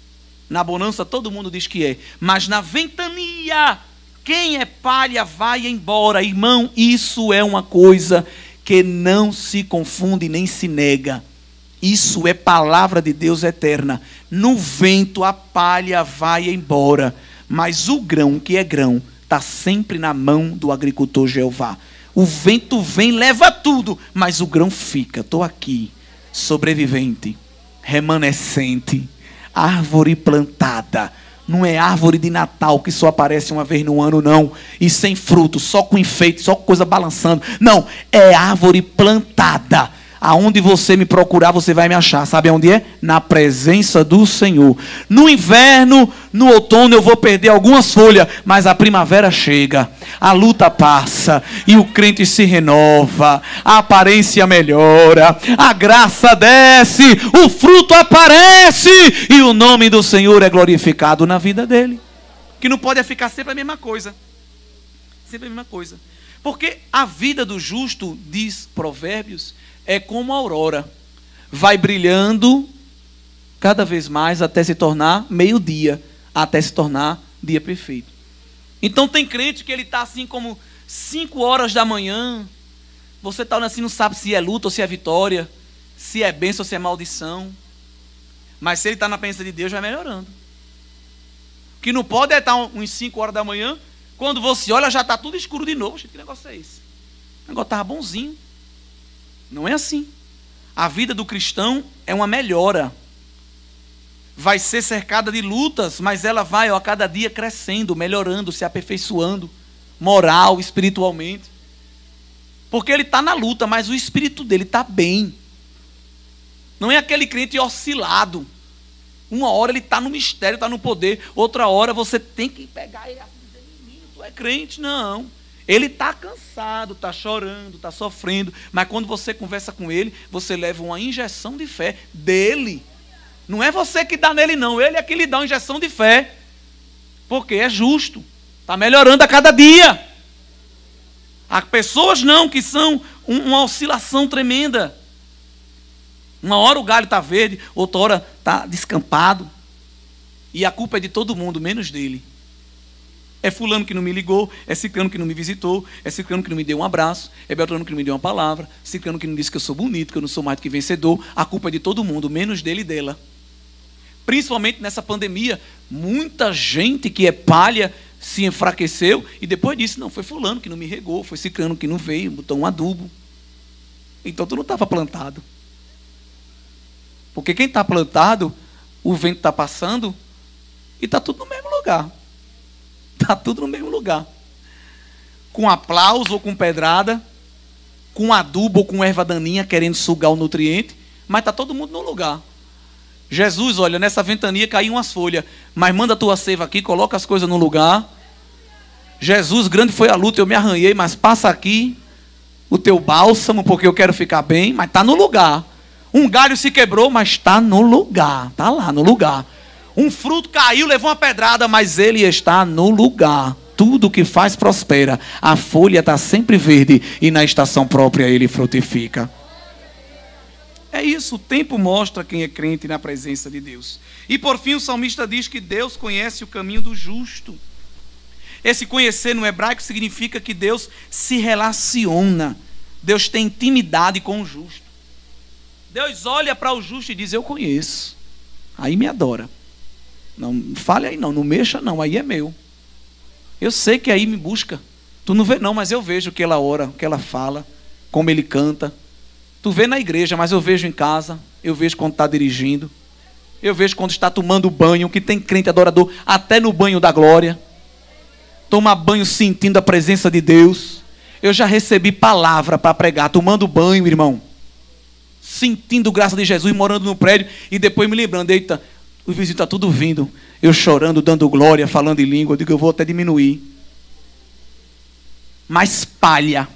S1: Na bonança todo mundo diz que é. Mas na ventania, quem é palha vai embora. Irmão, isso é uma coisa que não se confunde nem se nega. Isso é palavra de Deus eterna. No vento a palha vai embora. Mas o grão, que é grão, está sempre na mão do agricultor Jeová. O vento vem, leva tudo, mas o grão fica. Estou aqui, sobrevivente, remanescente, árvore plantada. Não é árvore de Natal que só aparece uma vez no ano, não. E sem fruto, só com enfeite, só com coisa balançando. Não, é árvore plantada. Aonde você me procurar, você vai me achar. Sabe onde é? Na presença do Senhor. No inverno, no outono, eu vou perder algumas folhas, mas a primavera chega, a luta passa, e o crente se renova, a aparência melhora, a graça desce, o fruto aparece, e o nome do Senhor é glorificado na vida dele. Que não pode ficar sempre a mesma coisa. Sempre a mesma coisa. Porque a vida do justo, diz Provérbios, é como a aurora. Vai brilhando cada vez mais até se tornar meio-dia, até se tornar dia perfeito. Então tem crente que ele está assim como 5 horas da manhã. Você está assim, não sabe se é luta ou se é vitória, se é bênção ou se é maldição. Mas se ele está na presença de Deus, vai melhorando. O que não pode é estar uns 5 horas da manhã, quando você olha já está tudo escuro de novo. Que negócio é esse? O negócio estava bonzinho. Não é assim. A vida do cristão é uma melhora. Vai ser cercada de lutas, mas ela vai a cada dia crescendo, melhorando, se aperfeiçoando, moral, espiritualmente. Porque ele está na luta, mas o espírito dele está bem. Não é aquele crente oscilado. Uma hora ele está no mistério, está no poder. Outra hora você tem que pegar ele e dizer, menino, tu é crente? Não. Ele está cansado, está chorando, está sofrendo. Mas quando você conversa com ele, você leva uma injeção de fé dele. Não é você que dá nele, não. Ele é que lhe dá uma injeção de fé. Porque é justo. Está melhorando a cada dia. Há pessoas não, que são uma oscilação tremenda. Uma hora o galho está verde, outra hora está descampado. E a culpa é de todo mundo, menos dele. É fulano que não me ligou, é ciclano que não me visitou, é ciclano que não me deu um abraço, é beltrano que não me deu uma palavra, ciclano que não disse que eu sou bonito, que eu não sou mais do que vencedor. A culpa é de todo mundo, menos dele e dela. Principalmente nessa pandemia, muita gente que é palha se enfraqueceu e depois disse, não, foi fulano que não me regou, foi ciclano que não veio, botou um adubo. Então tu não estava plantado. Porque quem está plantado, o vento está passando e está tudo no mesmo lugar. Está tudo no mesmo lugar. Com aplauso ou com pedrada, com adubo ou com erva daninha querendo sugar o nutriente, mas está todo mundo no lugar. Jesus, olha, nessa ventania caiu umas folhas, mas manda a tua seiva aqui, coloca as coisas no lugar. Jesus, grande foi a luta, eu me arranhei, mas passa aqui o teu bálsamo, porque eu quero ficar bem, mas está no lugar. Um galho se quebrou, mas está no lugar. Está lá no lugar. Um fruto caiu, levou uma pedrada, mas ele está no lugar. Tudo que faz prospera. A folha está sempre verde e na estação própria ele frutifica. É isso, o tempo mostra quem é crente na presença de Deus. E por fim o salmista diz que Deus conhece o caminho do justo. Esse conhecer no hebraico significa que Deus se relaciona. Deus tem intimidade com o justo. Deus olha para o justo e diz, eu conheço. Aí me adora. Não fale aí não mexa não, aí é meu. Eu sei que aí me busca. Tu não vê não, mas eu vejo que ela ora, que ela fala, como ele canta. Tu vê na igreja, mas eu vejo em casa. Eu vejo quando está dirigindo. Eu vejo quando está tomando banho, que tem crente adorador, até no banho da glória. Toma banho sentindo a presença de Deus. Eu já recebi palavra para pregar, tomando banho, irmão. Sentindo graça de Jesus, morando no prédio, e depois me lembrando, eita, o vizinho está tudo vindo, eu chorando, dando glória, falando em língua, eu digo, eu vou até diminuir. Mas palha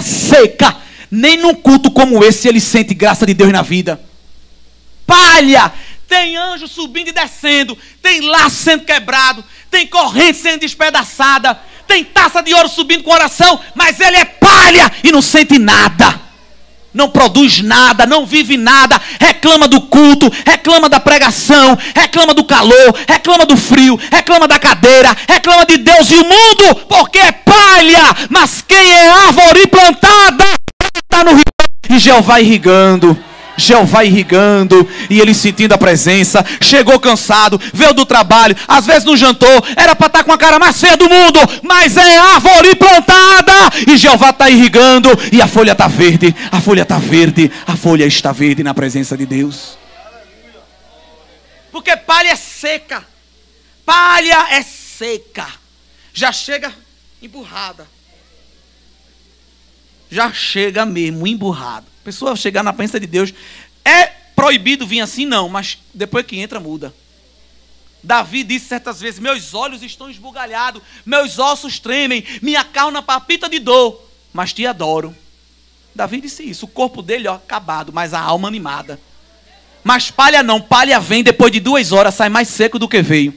S1: seca, nem num culto como esse ele sente graça de Deus na vida. Palha, tem anjo subindo e descendo, tem laço sendo quebrado, tem corrente sendo despedaçada, tem taça de ouro subindo com oração, mas ele é palha e não sente nada. Não produz nada, não vive nada, reclama do culto, reclama da pregação, reclama do calor, reclama do frio, reclama da cadeira, reclama de Deus e o mundo, porque é palha. Mas quem é árvore plantada está no rio, e Jeová irrigando, e ele sentindo a presença. Chegou cansado, veio do trabalho, às vezes não jantou, era para estar com a cara mais feia do mundo, mas é árvore plantada, e Jeová está irrigando, e a folha está verde, a folha está verde na presença de Deus. Porque palha é seca, já chega emburrada. já chega mesmo emburrado. A pessoa chegar na presença de Deus, é proibido vir assim? Não, mas depois que entra, muda. Davi disse certas vezes, meus olhos estão esbugalhados, meus ossos tremem, minha carne palpita de dor, mas te adoro. Davi disse isso, o corpo dele acabado, mas a alma animada. Mas palha não, palha vem depois de 2 horas, sai mais seco do que veio.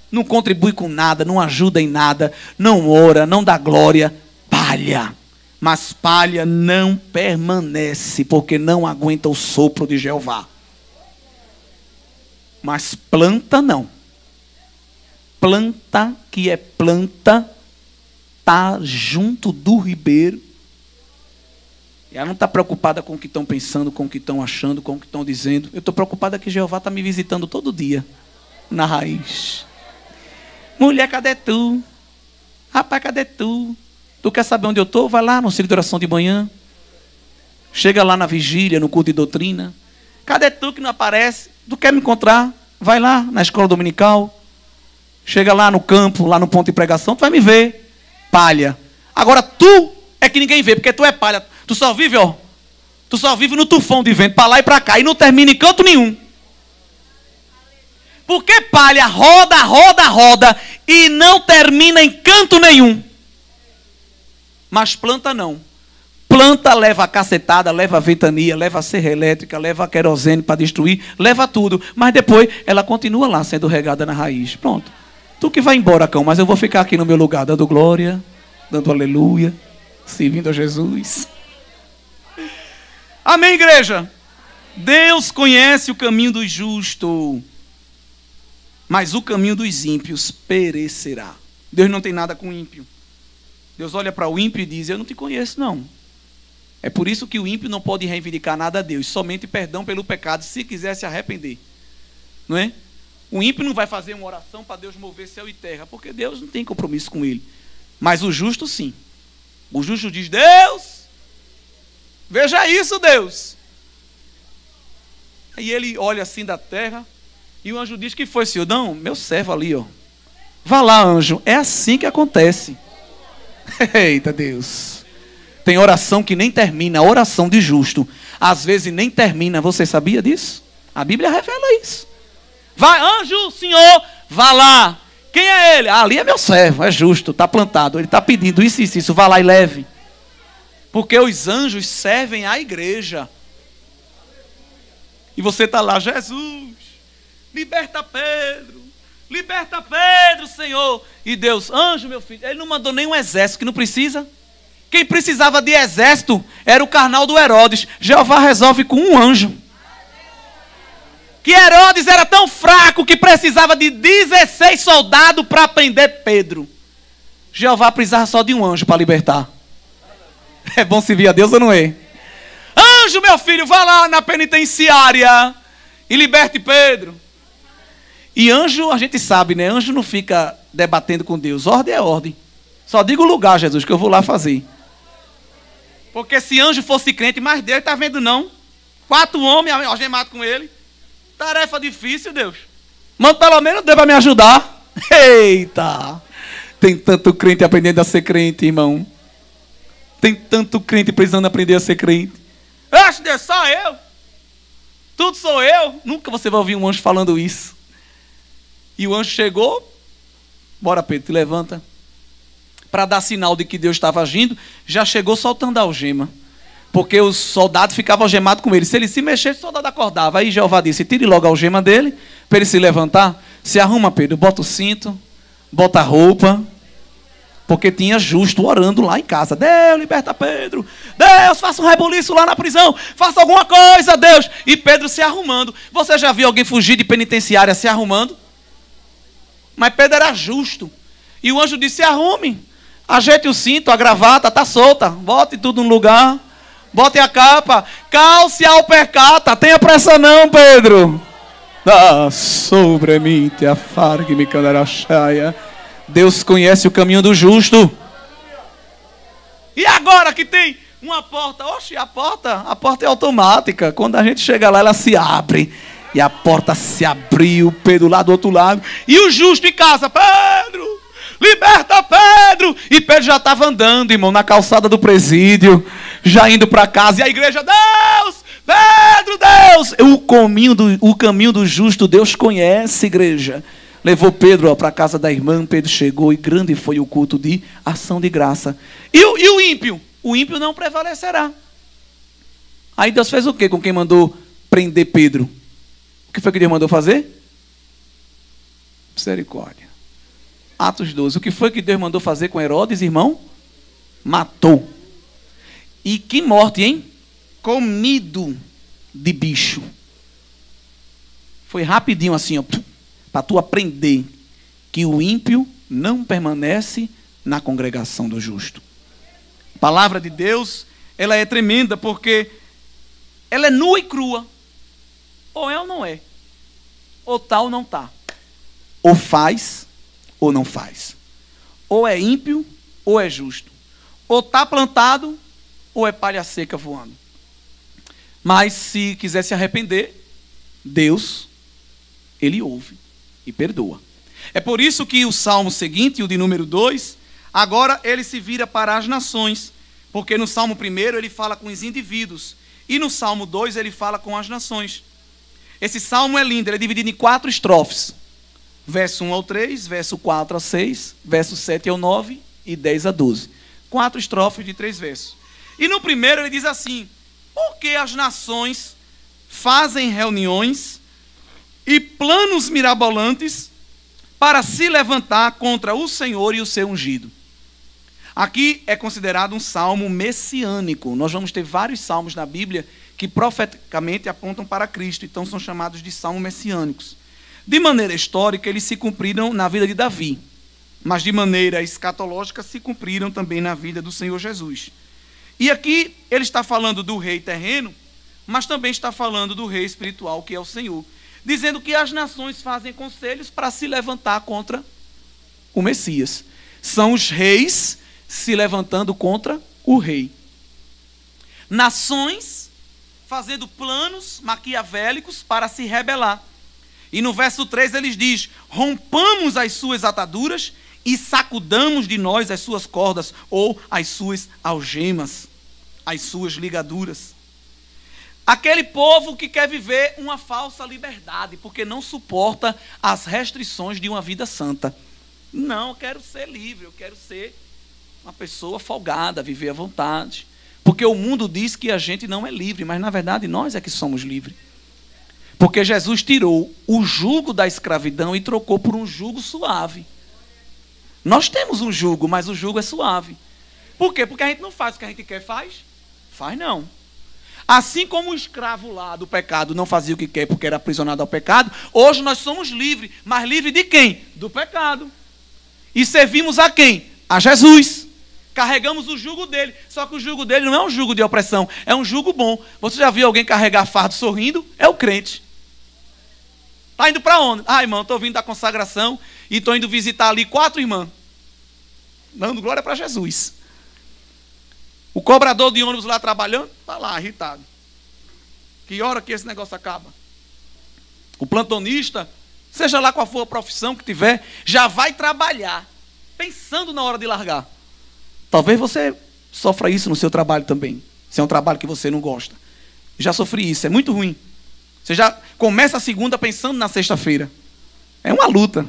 S1: Não contribui com nada, não ajuda em nada, não ora, não dá glória. Palha. Mas palha não permanece, porque não aguenta o sopro de Jeová. Mas planta não. Planta que é planta, está junto do ribeiro. E ela não está preocupada com o que estão pensando, com o que estão achando, com o que estão dizendo. Eu estou preocupada que Jeová está me visitando todo dia, na raiz. Mulher, cadê tu? Rapaz, cadê tu? Tu quer saber onde eu estou? Vai lá no ciclo de oração de manhã. Chega lá na vigília, no culto de doutrina. Cadê tu que não aparece? Tu quer me encontrar? Vai lá na escola dominical. Chega lá no campo, lá no ponto de pregação, tu vai me ver. Palha. Agora tu é que ninguém vê, porque tu é palha. Tu só vive, tu só vive no tufão de vento, para lá e para cá, e não termina em canto nenhum. Porque palha roda, roda, roda, e não termina em canto nenhum. Mas planta não. Planta leva a cacetada, leva a ventania, leva a serra elétrica, leva a querosene para destruir, leva tudo. Mas depois ela continua lá sendo regada na raiz. Pronto. Tu que vai embora, cão, mas eu vou ficar aqui no meu lugar, dando glória, dando aleluia, servindo a Jesus. Amém, igreja? Deus conhece o caminho do justo, mas o caminho dos ímpios perecerá. Deus não tem nada com o ímpio. Deus olha para o ímpio e diz, eu não te conheço não. É por isso que o ímpio não pode reivindicar nada a Deus, somente perdão pelo pecado, se quiser se arrepender. Não é? O ímpio não vai fazer uma oração para Deus mover céu e terra, porque Deus não tem compromisso com ele. Mas o justo sim. O justo diz, Deus, veja isso, Deus. Aí ele olha assim da terra, e o anjo diz, que foi, senhor? Não, meu servo ali, Vá lá, anjo. É assim que acontece. Eita Deus. Tem oração que nem termina, oração de justo. Às vezes nem termina, você sabia disso? A Bíblia revela isso. Vai, anjo, senhor, vá lá. Quem é ele? Ali é meu servo, é justo, está plantado. Ele está pedindo isso, isso, isso, vá lá e leve. Porque os anjos servem à igreja. E você está lá, Jesus, liberta Pedro, Senhor. E Deus, anjo, meu filho, ele não mandou nenhum exército, que não precisa. Quem precisava de exército era o carnal do Herodes. Jeová resolve com um anjo. Que Herodes era tão fraco que precisava de 16 soldados para prender Pedro. Jeová precisava só de um anjo para libertar. É bom servir a Deus ou não é? Anjo, meu filho, vá lá na penitenciária e liberte Pedro. E anjo, a gente sabe, né? Anjo não fica debatendo com Deus. Ordem é ordem. Só diga o lugar, Jesus, que eu vou lá fazer. Porque se anjo fosse crente, mas Deus está vendo não. 4 homens algemados com ele. Tarefa difícil, Deus. Manda pelo menos Deus para me ajudar. Eita! Tem tanto crente aprendendo a ser crente, irmão. Tem tanto crente precisando aprender a ser crente. Acho Deus, só eu. Tudo sou eu. Nunca você vai ouvir um anjo falando isso. E o anjo chegou. Bora, Pedro, te levanta. Para dar sinal de que Deus estava agindo, já chegou soltando a algema. Porque os soldados ficavam algemados com ele. Se ele se mexesse, o soldado acordava. Aí Jeová disse, tire logo a algema dele, para ele se levantar. Se arruma, Pedro, bota o cinto, bota a roupa. Porque tinha justo orando lá em casa. Deus, liberta Pedro. Deus, faça um rebuliço lá na prisão. Faça alguma coisa, Deus. E Pedro se arrumando. Você já viu alguém fugir de penitenciária se arrumando? Mas Pedro era justo. E o anjo disse, se arrume. Ajeite o cinto, a gravata, está solta. Bote tudo no lugar. Bote a capa. Calce ao percata. Tenha pressa não, Pedro. Sobre mim te afargue me canarachaia. Deus conhece o caminho do justo. E agora que tem uma porta? Oxe, a porta é automática. Quando a gente chega lá, ela se abre. E a porta se abriu, Pedro lá do outro lado. E o justo em casa, Pedro, liberta Pedro! E Pedro já estava andando, irmão, na calçada do presídio, já indo para casa. E a igreja, Deus! Pedro, Deus! O caminho do justo Deus conhece, igreja. Levou Pedro para a casa da irmã, Pedro chegou e grande foi o culto de ação de graça. E o ímpio? O ímpio não prevalecerá. Aí Deus fez o quê com quem mandou prender Pedro? O que foi que Deus mandou fazer? Misericórdia. Atos 12. O que foi que Deus mandou fazer com Herodes, irmão? Matou. E que morte, hein? Comido de bicho. Foi rapidinho assim, ó, para tu aprender que o ímpio não permanece na congregação do justo. A palavra de Deus, ela é tremenda porque ela é nua e crua. Ou é ou não é. Ou tá ou não tá. Ou faz ou não faz. Ou é ímpio ou é justo. Ou tá plantado ou é palha seca voando. Mas se quiser se arrepender, Deus, Ele ouve e perdoa. É por isso que o salmo seguinte, o de número 2, agora ele se vira para as nações. Porque no salmo 1 ele fala com os indivíduos. E no salmo 2 ele fala com as nações. Esse salmo é lindo, ele é dividido em 4 estrofes. Verso 1 ao 3, verso 4 a 6, verso 7 ao 9 e 10 a 12. 4 estrofes de 3 versos. E no primeiro ele diz assim: por que as nações fazem reuniões e planos mirabolantes para se levantar contra o Senhor e o seu ungido? Aqui é considerado um salmo messiânico. Nós vamos ter vários salmos na Bíblia que profeticamente apontam para Cristo, então são chamados de salmos messiânicos. De maneira histórica, eles se cumpriram na vida de Davi, mas de maneira escatológica se cumpriram também na vida do Senhor Jesus. E aqui ele está falando do rei terreno, mas também está falando do rei espiritual, que é o Senhor, dizendo que as nações fazem conselhos para se levantar contra o Messias. São os reis se levantando contra o rei. Nações fazendo planos maquiavélicos para se rebelar. E no verso 3 eles diz: rompamos as suas ataduras e sacudamos de nós as suas cordas, ou as suas algemas, as suas ligaduras. Aquele povo que quer viver uma falsa liberdade, porque não suporta as restrições de uma vida santa. Não, eu quero ser livre, eu quero ser uma pessoa folgada, viver à vontade. Porque o mundo diz que a gente não é livre, mas na verdade nós é que somos livres. Porque Jesus tirou o jugo da escravidão e trocou por um jugo suave. Nós temos um jugo, mas o jugo é suave. Por quê? Porque a gente não faz o que a gente quer, faz? Faz não. Assim como o escravo lá do pecado não fazia o que quer porque era aprisionado ao pecado, hoje nós somos livres. Mas livres de quem? Do pecado. E servimos a quem? A Jesus. Carregamos o jugo dele. Só que o jugo dele não é um jugo de opressão, é um jugo bom. Você já viu alguém carregar fardo sorrindo? É o crente. Está indo para onde? Ah, irmão, estou vindo da consagração e estou indo visitar ali 4 irmãs. Dando glória para Jesus. O cobrador de ônibus lá trabalhando, está lá, irritado. Que hora que esse negócio acaba? O plantonista, seja lá qual for a profissão que tiver, já vai trabalhar, pensando na hora de largar. Talvez você sofra isso no seu trabalho também. Se é um trabalho que você não gosta. Já sofri isso, é muito ruim. Você já começa a segunda pensando na sexta-feira. É uma luta.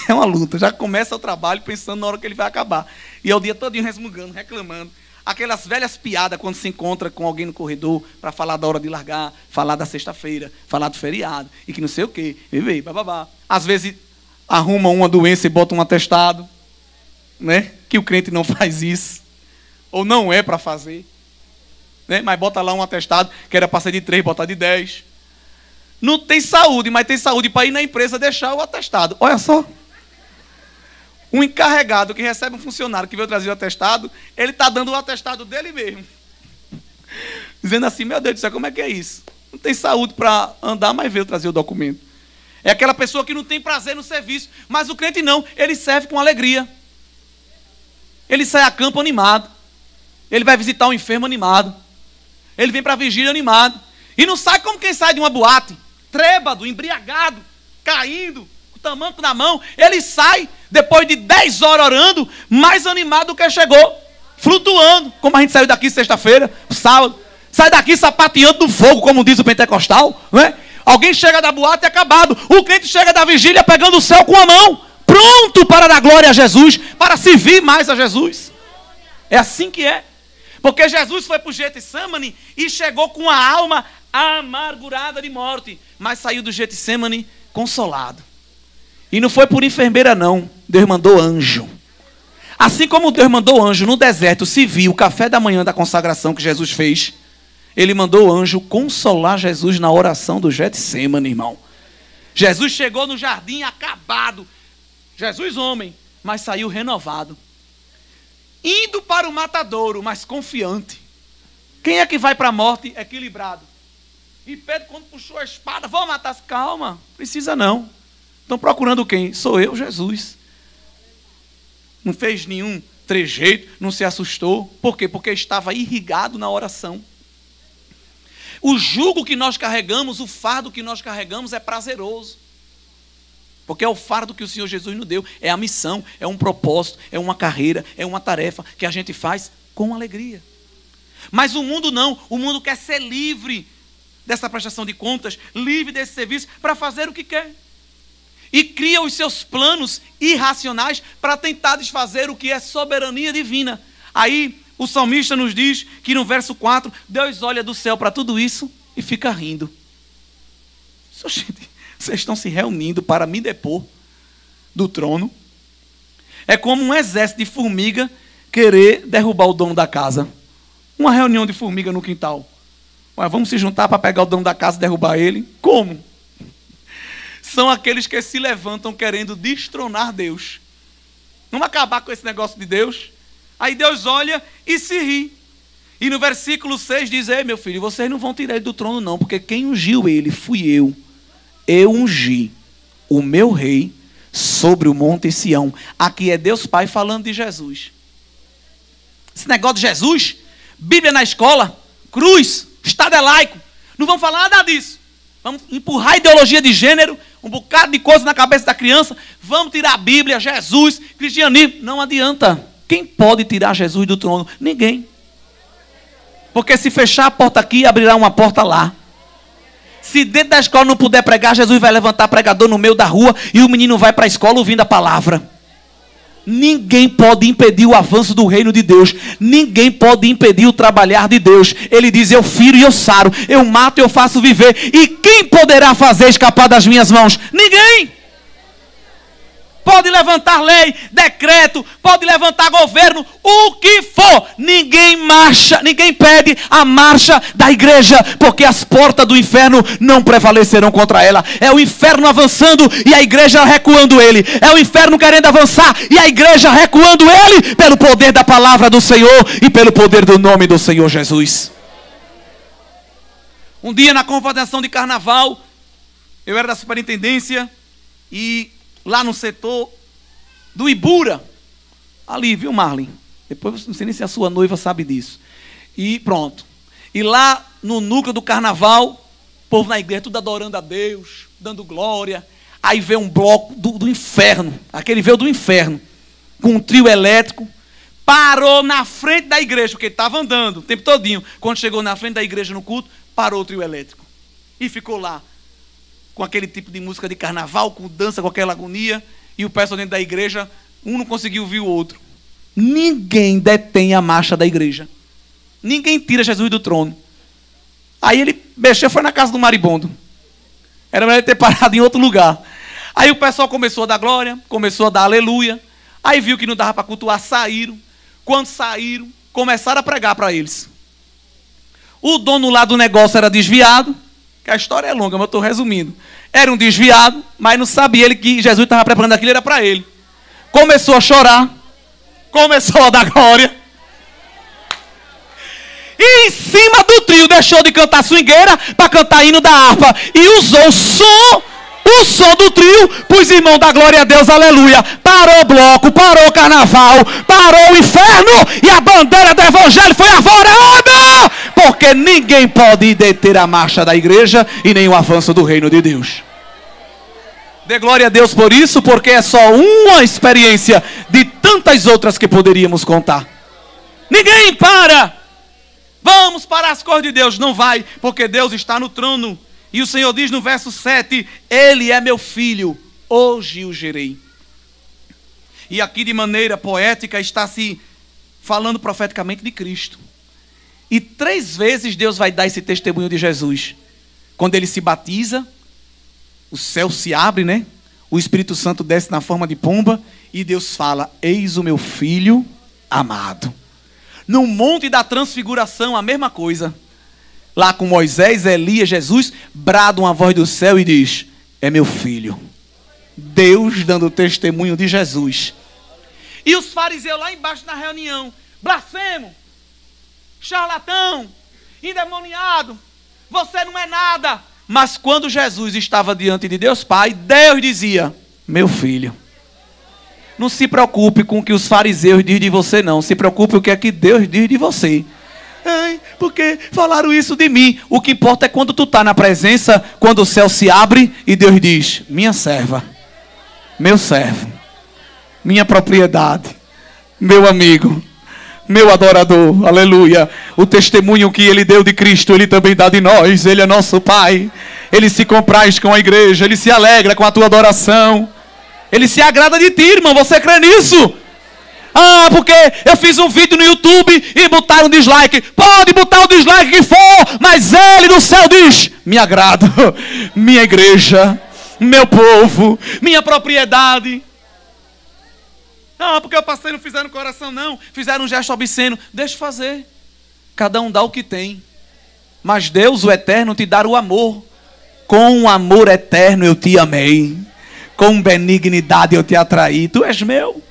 S1: É uma luta. Já começa o trabalho pensando na hora que ele vai acabar. E é o dia todinho resmungando, reclamando. Aquelas velhas piadas quando se encontra com alguém no corredor para falar da hora de largar, falar da sexta-feira, falar do feriado, e que não sei o quê. Bababá. Às vezes arruma uma doença e bota um atestado, né? Que o crente não faz isso. Ou não é para fazer. Né? Mas bota lá um atestado que era para ser de 3, bota de 10. Não tem saúde, mas tem saúde para ir na empresa deixar o atestado. Olha só. Um encarregado que recebe um funcionário que veio trazer o atestado, ele está dando o atestado dele mesmo. Dizendo assim, meu Deus do céu, como é que é isso? Não tem saúde para andar, mas veio trazer o documento. É aquela pessoa que não tem prazer no serviço. Mas o crente não, ele serve com alegria. Ele sai a campo animado. Ele vai visitar um enfermo animado. Ele vem para a vigília animado. E não sai como quem sai de uma boate. Trêbado, embriagado, caindo, com o tamanco na mão. Ele sai Depois de 10 horas orando, mais animado do que chegou. Flutuando, como a gente saiu daqui sexta-feira, sábado. Sai daqui sapateando no fogo, como diz o pentecostal, não é? Alguém chega da boate e acabado. O crente chega da vigília pegando o céu com a mão, pronto para dar glória a Jesus, para servir mais a Jesus. É assim que é. Porque Jesus foi para o Getsemane e chegou com a alma amargurada de morte, mas saiu do Getsemane consolado. E não foi por enfermeira não, Deus mandou anjo. Assim como Deus mandou anjo no deserto, se viu o café da manhã da consagração que Jesus fez, ele mandou o anjo consolar Jesus na oração do Getsemane, irmão. Jesus chegou no jardim acabado, Jesus homem, mas saiu renovado. Indo para o matadouro, mas confiante. Quem é que vai para a morte? Equilibrado. E Pedro, quando puxou a espada, vou matar. Calma, precisa não. Estão procurando quem? Sou eu, Jesus. Não fez nenhum trejeito, não se assustou. Por quê? Porque estava irrigado na oração. O jugo que nós carregamos, o fardo que nós carregamos é prazeroso. Porque é o fardo que o Senhor Jesus nos deu. É a missão, é um propósito, é uma carreira, é uma tarefa que a gente faz com alegria. Mas o mundo não. O mundo quer ser livre dessa prestação de contas, livre desse serviço, para fazer o que quer. E cria os seus planos irracionais para tentar desfazer o que é soberania divina. Aí o salmista nos diz que no verso 4, Deus olha do céu para tudo isso e fica rindo. Gente, vocês estão se reunindo para me depor do trono. É como um exército de formiga querer derrubar o dono da casa. Uma reunião de formiga no quintal. Ué, vamos se juntar para pegar o dono da casa e derrubar ele? Como? São aqueles que se levantam querendo destronar Deus. Vamos acabar com esse negócio de Deus? Aí Deus olha e se ri. E no versículo 6 diz, ei meu filho, vocês não vão tirar ele do trono não, porque quem ungiu ele fui eu. Eu ungi o meu rei sobre o monte Sião. Aqui é Deus Pai falando de Jesus. Esse negócio de Jesus, Bíblia na escola, cruz, Estado é laico. Não vamos falar nada disso. Vamos empurrar a ideologia de gênero, um bocado de coisa na cabeça da criança. Vamos tirar a Bíblia, Jesus, cristianismo. Não adianta. Quem pode tirar Jesus do trono? Ninguém. Porque se fechar a porta aqui, abrirá uma porta lá. Se dentro da escola não puder pregar, Jesus vai levantar pregador no meio da rua e o menino vai para a escola ouvindo a palavra. Ninguém pode impedir o avanço do reino de Deus. Ninguém pode impedir o trabalhar de Deus. Ele diz, eu firo e eu saro, eu mato e eu faço viver. E quem poderá fazer escapar das minhas mãos? Ninguém. Pode levantar lei, decreto, pode levantar governo, o que for. Ninguém marcha, ninguém pede a marcha da igreja, porque as portas do inferno não prevalecerão contra ela. É o inferno avançando e a igreja recuando ele. É o inferno querendo avançar e a igreja recuando ele, pelo poder da palavra do Senhor e pelo poder do nome do Senhor Jesus. Um dia na confraternização de carnaval, eu era da superintendência e lá no setor do Ibura, ali, viu, Marlin? Depois, não sei nem se a sua noiva sabe disso. E pronto. E lá no núcleo do carnaval, o povo na igreja, tudo adorando a Deus, dando glória. Aí veio um bloco do inferno, aquele veio do inferno, com um trio elétrico, parou na frente da igreja, porque ele estava andando o tempo todinho. Quando chegou na frente da igreja no culto, parou o trio elétrico. E ficou lá, com aquele tipo de música de carnaval, com dança, com aquela agonia, e o pessoal dentro da igreja, um não conseguiu ouvir o outro. Ninguém detém a marcha da igreja. Ninguém tira Jesus do trono. Aí ele mexeu, foi na casa do maribondo. Era melhor ele ter parado em outro lugar. Aí o pessoal começou a dar glória, começou a dar aleluia. Aí viu que não dava para cultuar, saíram. Quando saíram, começaram a pregar para eles. O dono lá do negócio era desviado, que a história é longa, mas eu estou resumindo. Era um desviado, mas não sabia ele que Jesus estava preparando aquilo, era para ele. Começou a chorar, começou a dar glória. E em cima do trio deixou de cantar swingueira para cantar hino da harpa. E usou o som do trio para os irmãos da glória a Deus, aleluia. Parou o bloco, parou o carnaval, parou o inferno e a bandeira do evangelho foi arvorada. Porque ninguém pode deter a marcha da igreja e nem o avanço do reino de Deus. Dê glória a Deus por isso, porque é só uma experiência de tantas outras que poderíamos contar. Ninguém para. Vamos para as coisas de Deus. Não vai, porque Deus está no trono. E o Senhor diz no verso 7, Ele é meu filho, hoje o gerei. E aqui de maneira poética está se falando profeticamente de Cristo. E 3 vezes Deus vai dar esse testemunho de Jesus. Quando Ele se batiza, o céu se abre, né? O Espírito Santo desce na forma de pomba e Deus fala, eis o meu filho amado. No monte da transfiguração, a mesma coisa. Lá com Moisés, Elias, Jesus, brada uma voz do céu e diz, é meu filho. Deus dando testemunho de Jesus. E os fariseus lá embaixo na reunião, blasfemo, charlatão, endemoniado, você não é nada. Mas quando Jesus estava diante de Deus Pai, Deus dizia, meu filho. Não se preocupe com o que os fariseus dizem de você, não. Se preocupe com o que é que Deus diz de você. Ai, porque falaram isso de mim. O que importa é quando tu está na presença, quando o céu se abre e Deus diz, minha serva, meu servo, minha propriedade, meu amigo, meu adorador, aleluia. O testemunho que Ele deu de Cristo, Ele também dá de nós. Ele é nosso Pai. Ele se compraz com a igreja, Ele se alegra com a tua adoração. Ele se agrada de ti, irmão, você crê nisso? Ah, porque eu fiz um vídeo no YouTube e botaram dislike. Pode botar o dislike que for, mas Ele do céu diz, me agrado, minha igreja, meu povo, minha propriedade. Ah, porque eu passei, não fizeram coração não, fizeram um gesto obsceno. Deixa eu fazer. Cada um dá o que tem. Mas Deus, o eterno, te dá o amor. Com um amor eterno eu te amei. Com benignidade eu te atraí. Tu és meu.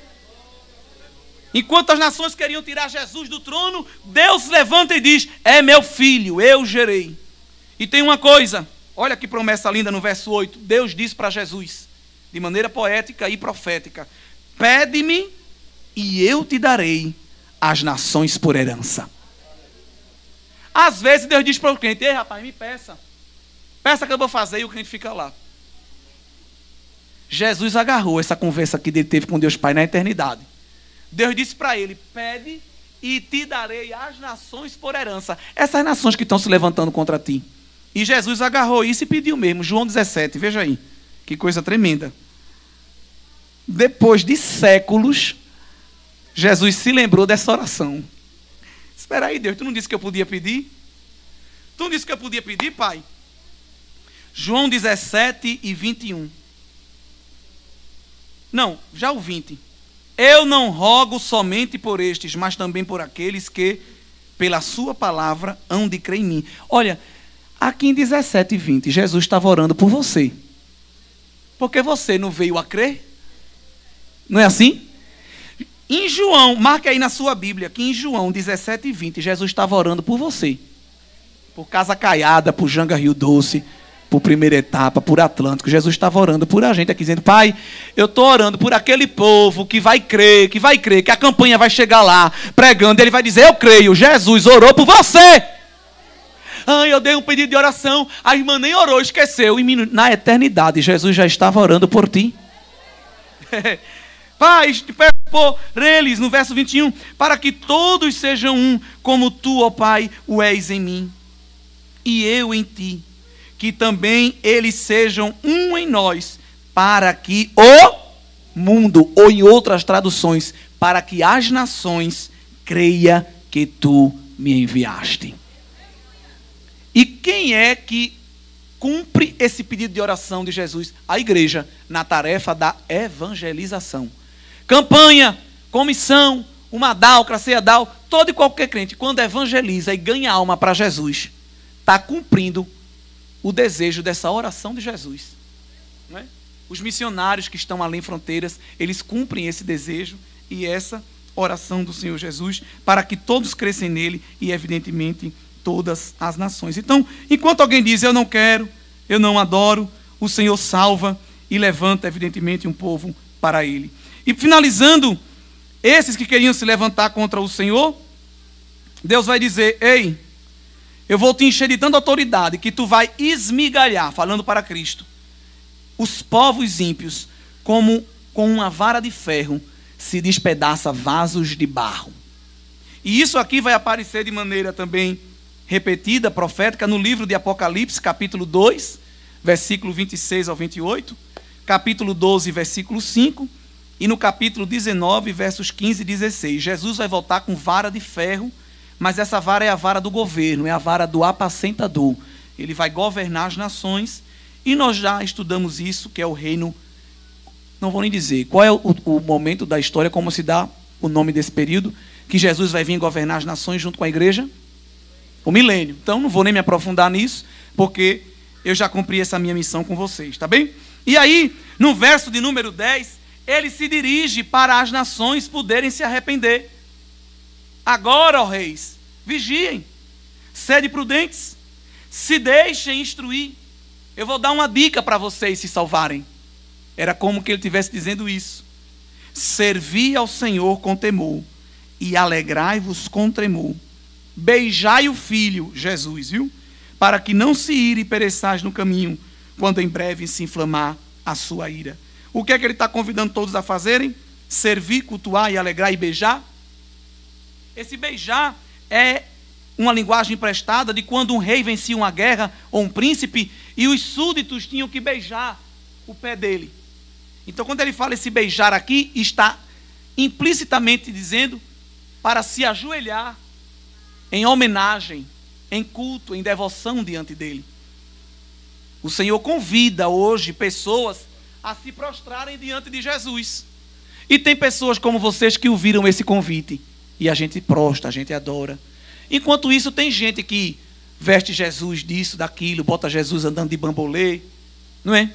S1: Enquanto as nações queriam tirar Jesus do trono, Deus levanta e diz, é meu filho, eu gerei. E tem uma coisa, olha que promessa linda no verso 8. Deus diz para Jesus, de maneira poética e profética, pede-me e eu te darei as nações por herança. Às vezes Deus diz para o crente, ei rapaz, me peça. Peça que eu vou fazer, e o crente fica lá. Jesus agarrou essa conversa que ele teve com Deus Pai na eternidade. Deus disse para ele, pede e te darei as nações por herança. Essas nações que estão se levantando contra ti. E Jesus agarrou isso e pediu mesmo. João 17, veja aí. Que coisa tremenda. Depois de séculos, Jesus se lembrou dessa oração. Espera aí, Deus, tu não disse que eu podia pedir? Tu não disse que eu podia pedir, Pai? João 17 e 21. Não, já o 20. Eu não rogo somente por estes, mas também por aqueles que, pela sua palavra, hão de crer em mim. Olha, aqui em 17 e 20, Jesus estava orando por você. Porque você não veio a crer? Não é assim? Em João, marque aí na sua Bíblia, que em João 17 e 20, Jesus estava orando por você. Por Casa Caiada, por Janga Rio Doce, por Primeira Etapa, por Atlântico. Jesus estava orando por a gente aqui, dizendo, Pai, eu estou orando por aquele povo que vai crer, que a campanha vai chegar lá, pregando, ele vai dizer, eu creio, Jesus orou por você. Ah, eu dei um pedido de oração, a irmã nem orou, esqueceu. E na eternidade, Jesus já estava orando por ti. Pai, te peço por eles, no verso 21, para que todos sejam um, como tu, ó Pai, o és em mim, e eu em ti, que também eles sejam um em nós, para que o mundo, ou em outras traduções, para que as nações creia que tu me enviaste. E quem é que cumpre esse pedido de oração de Jesus? A igreja, na tarefa da evangelização. Campanha, comissão, uma DAO, CEADAO, todo e qualquer crente, quando evangeliza e ganha alma para Jesus, está cumprindo o desejo dessa oração de Jesus. Não é? Os missionários que estão além fronteiras, eles cumprem esse desejo e essa oração do Senhor Jesus, para que todos cresçam nele e, evidentemente, todas as nações. Então, enquanto alguém diz, eu não quero, eu não adoro, o Senhor salva e levanta, evidentemente, um povo para ele. E finalizando, esses que queriam se levantar contra o Senhor, Deus vai dizer, ei, eu vou te encher de tanta autoridade que tu vai esmigalhar, falando para Cristo, os povos ímpios, como com uma vara de ferro, se despedaça vasos de barro. E isso aqui vai aparecer de maneira também repetida, profética, no livro de Apocalipse, capítulo 2, versículo 26 ao 28, capítulo 12, versículo 5, e no capítulo 19, versos 15 e 16. Jesus vai voltar com vara de ferro, mas essa vara é a vara do governo, é a vara do apacentador. Ele vai governar as nações, e nós já estudamos isso, que é o reino. Não vou nem dizer qual é o momento da história, como se dá o nome desse período, que Jesus vai vir governar as nações junto com a igreja? O milênio. Então não vou nem me aprofundar nisso, porque eu já cumpri essa minha missão com vocês, tá bem? E aí, no verso de número 10, ele se dirige para as nações poderem se arrepender. Agora, ó reis, vigiem, sede prudentes, se deixem instruir. Eu vou dar uma dica para vocês se salvarem. Era como que ele estivesse dizendo isso. Servi ao Senhor com temor e alegrai-vos com tremor. Beijai o Filho, Jesus, viu? Para que não se ire e pereçais no caminho, quando em breve se inflamar a sua ira. O que é que ele está convidando todos a fazerem? Servir, cultuar e alegrar e beijar? Esse beijar é uma linguagem emprestada de quando um rei vencia uma guerra ou um príncipe e os súditos tinham que beijar o pé dele. Então, quando ele fala esse beijar aqui, está implicitamente dizendo para se ajoelhar em homenagem, em culto, em devoção diante dele. O Senhor convida hoje pessoas a se prostrarem diante de Jesus. E tem pessoas como vocês que ouviram esse convite. E a gente prostra, a gente adora. Enquanto isso, tem gente que veste Jesus disso, daquilo, bota Jesus andando de bambolê, não é?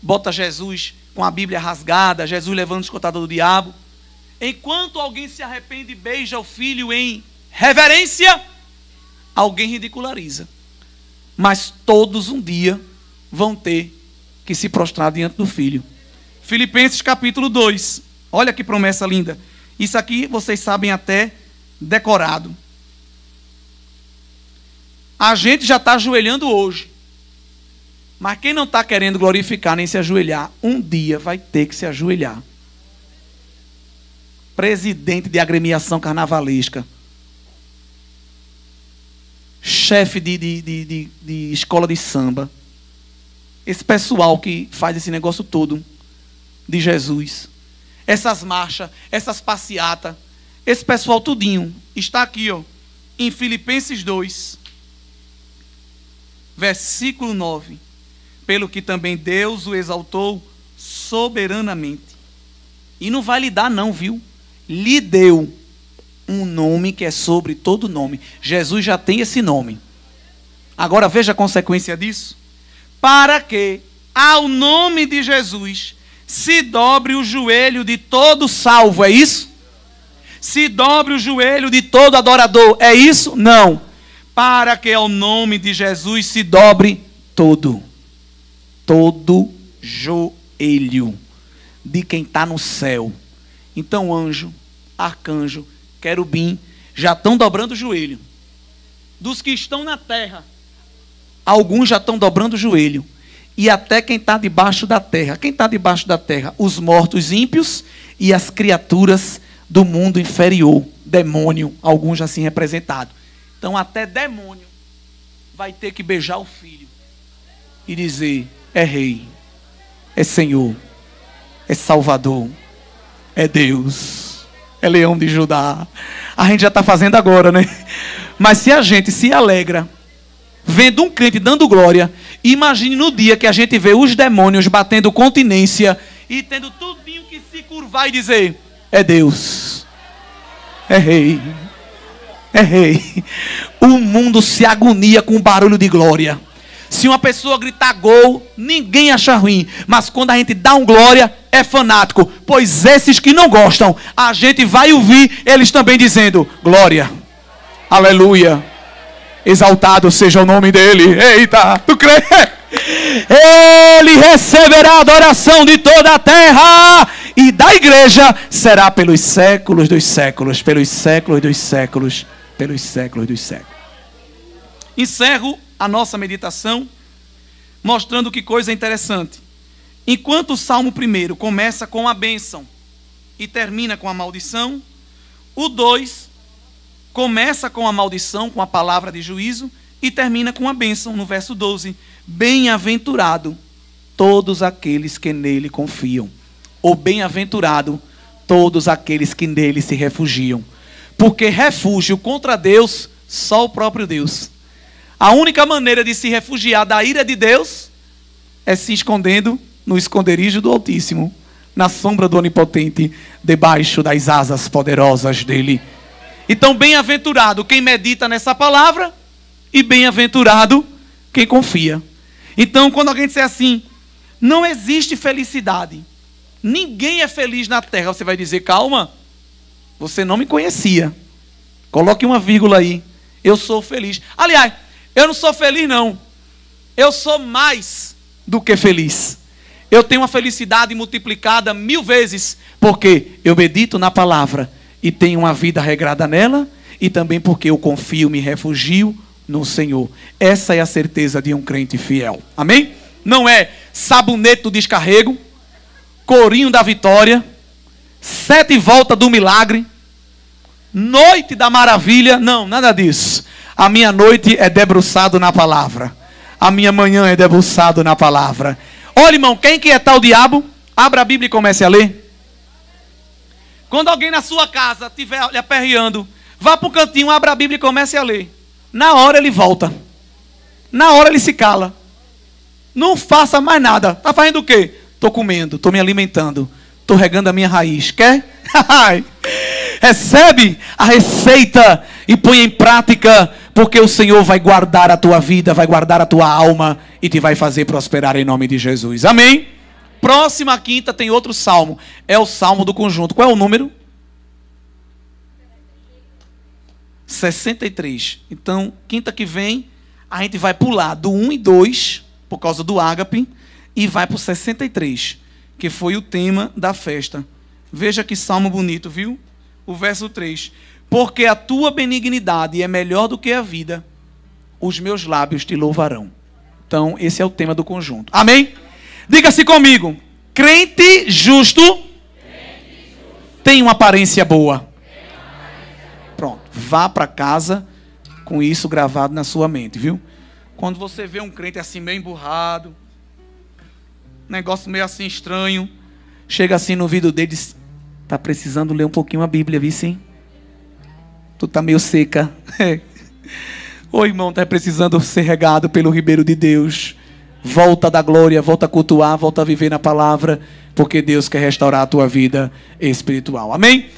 S1: Bota Jesus com a Bíblia rasgada, Jesus levando o escotador do diabo. Enquanto alguém se arrepende e beija o Filho em reverência, alguém ridiculariza. Mas todos um dia vão ter que se prostrar diante do Filho. Filipenses capítulo 2. Olha que promessa linda. Isso aqui vocês sabem até decorado. A gente já está ajoelhando hoje. Mas quem não está querendo glorificar nem se ajoelhar, um dia vai ter que se ajoelhar. Presidente de agremiação carnavalesca, chefe de escola de samba, esse pessoal que faz esse negócio todo de Jesus, essas marchas, essas passeatas, esse pessoal tudinho, está aqui, ó, em Filipenses 2, versículo 9. Pelo que também Deus o exaltou soberanamente. E não vai lhe dar não, viu? Lhe deu um nome que é sobre todo nome. Jesus já tem esse nome. Agora veja a consequência disso. Para que ao nome de Jesus se dobre o joelho de todo salvo, é isso? Se dobre o joelho de todo adorador, é isso? Não. Para que ao nome de Jesus se dobre todo joelho de quem está no céu. Então anjo, arcanjo, querubim já estão dobrando o joelho. Dos que estão na terra, alguns já estão dobrando o joelho. E até quem está debaixo da terra. Quem está debaixo da terra? Os mortos ímpios e as criaturas do mundo inferior. Demônio, alguns já assim representados. Então até demônio vai ter que beijar o Filho e dizer: é Rei, é Senhor, é Salvador, é Deus, é Leão de Judá. A gente já está fazendo agora, né? Mas se a gente se alegra vendo um crente dando glória, imagine no dia que a gente vê os demônios batendo continência e tendo tudinho que se curvar e dizer: é Deus, é Rei, é Rei. O mundo se agonia com o barulho de glória. Se uma pessoa gritar gol, ninguém acha ruim. Mas quando a gente dá um glória, é fanático. Pois esses que não gostam, a gente vai ouvir eles também dizendo: glória, aleluia, exaltado seja o nome dele. Eita, tu crê? Ele receberá a adoração de toda a terra, e da igreja será pelos séculos dos séculos, pelos séculos dos séculos, pelos séculos dos séculos. Encerro a nossa meditação mostrando que coisa interessante. enquanto o Salmo 1 começa com a bênção e termina com a maldição, o 2 começa com a maldição, com a palavra de juízo, e termina com a bênção, no verso 12. Bem-aventurado todos aqueles que nele confiam. Ou bem-aventurado todos aqueles que nele se refugiam. Porque refúgio contra Deus, só o próprio Deus. A única maneira de se refugiar da ira de Deus é se escondendo no esconderijo do Altíssimo, na sombra do Onipotente, debaixo das asas poderosas dele. Então, bem-aventurado quem medita nessa palavra e bem-aventurado quem confia. Então, quando alguém disser assim, não existe felicidade, ninguém é feliz na terra, você vai dizer, calma, você não me conhecia. Coloque uma vírgula aí. Eu sou feliz. Aliás, eu não sou feliz não. Eu sou mais do que feliz. Eu tenho uma felicidade multiplicada 1000 vezes, porque eu medito na palavra e tenho uma vida regrada nela, e também porque eu confio, me refugio no Senhor. Essa é a certeza de um crente fiel. Amém? Não é sabonete do descarrego, corinho da vitória, 7 voltas do milagre, noite da maravilha. Não, nada disso. A minha noite é debruçado na palavra. A minha manhã é debruçado na palavra. Olha, irmão, quem que é tal diabo? Abra a Bíblia e comece a ler. Quando alguém na sua casa estiver lhe aperreando, vá para o cantinho, abra a Bíblia e comece a ler. Na hora ele volta. Na hora ele se cala. Não faça mais nada. Está fazendo o quê? Estou comendo, estou me alimentando, estou regando a minha raiz. Quer? Recebe a receita e põe em prática, porque o Senhor vai guardar a tua vida, vai guardar a tua alma e te vai fazer prosperar em nome de Jesus. Amém? Próxima quinta tem outro salmo. É o salmo do conjunto. Qual é o número? 63. Então, quinta que vem, a gente vai pular do 1 e 2, por causa do ágape, e vai para o 63, que foi o tema da festa. Veja que salmo bonito, viu? O verso 3. Porque a tua benignidade é melhor do que a vida, os meus lábios te louvarão. Então, esse é o tema do conjunto. Amém? Diga-se comigo. Crente justo tem uma aparência boa. Pronto. Vá para casa com isso gravado na sua mente, viu? Quando você vê um crente assim meio emburrado, negócio meio assim estranho, chega assim no ouvido dele e diz, tá precisando ler um pouquinho a Bíblia, viu sim? Tu tá meio seca. Ô irmão, tá precisando ser regado pelo Ribeiro de Deus. Volta da glória, volta a cultuar, volta a viver na palavra, porque Deus quer restaurar a tua vida espiritual. Amém?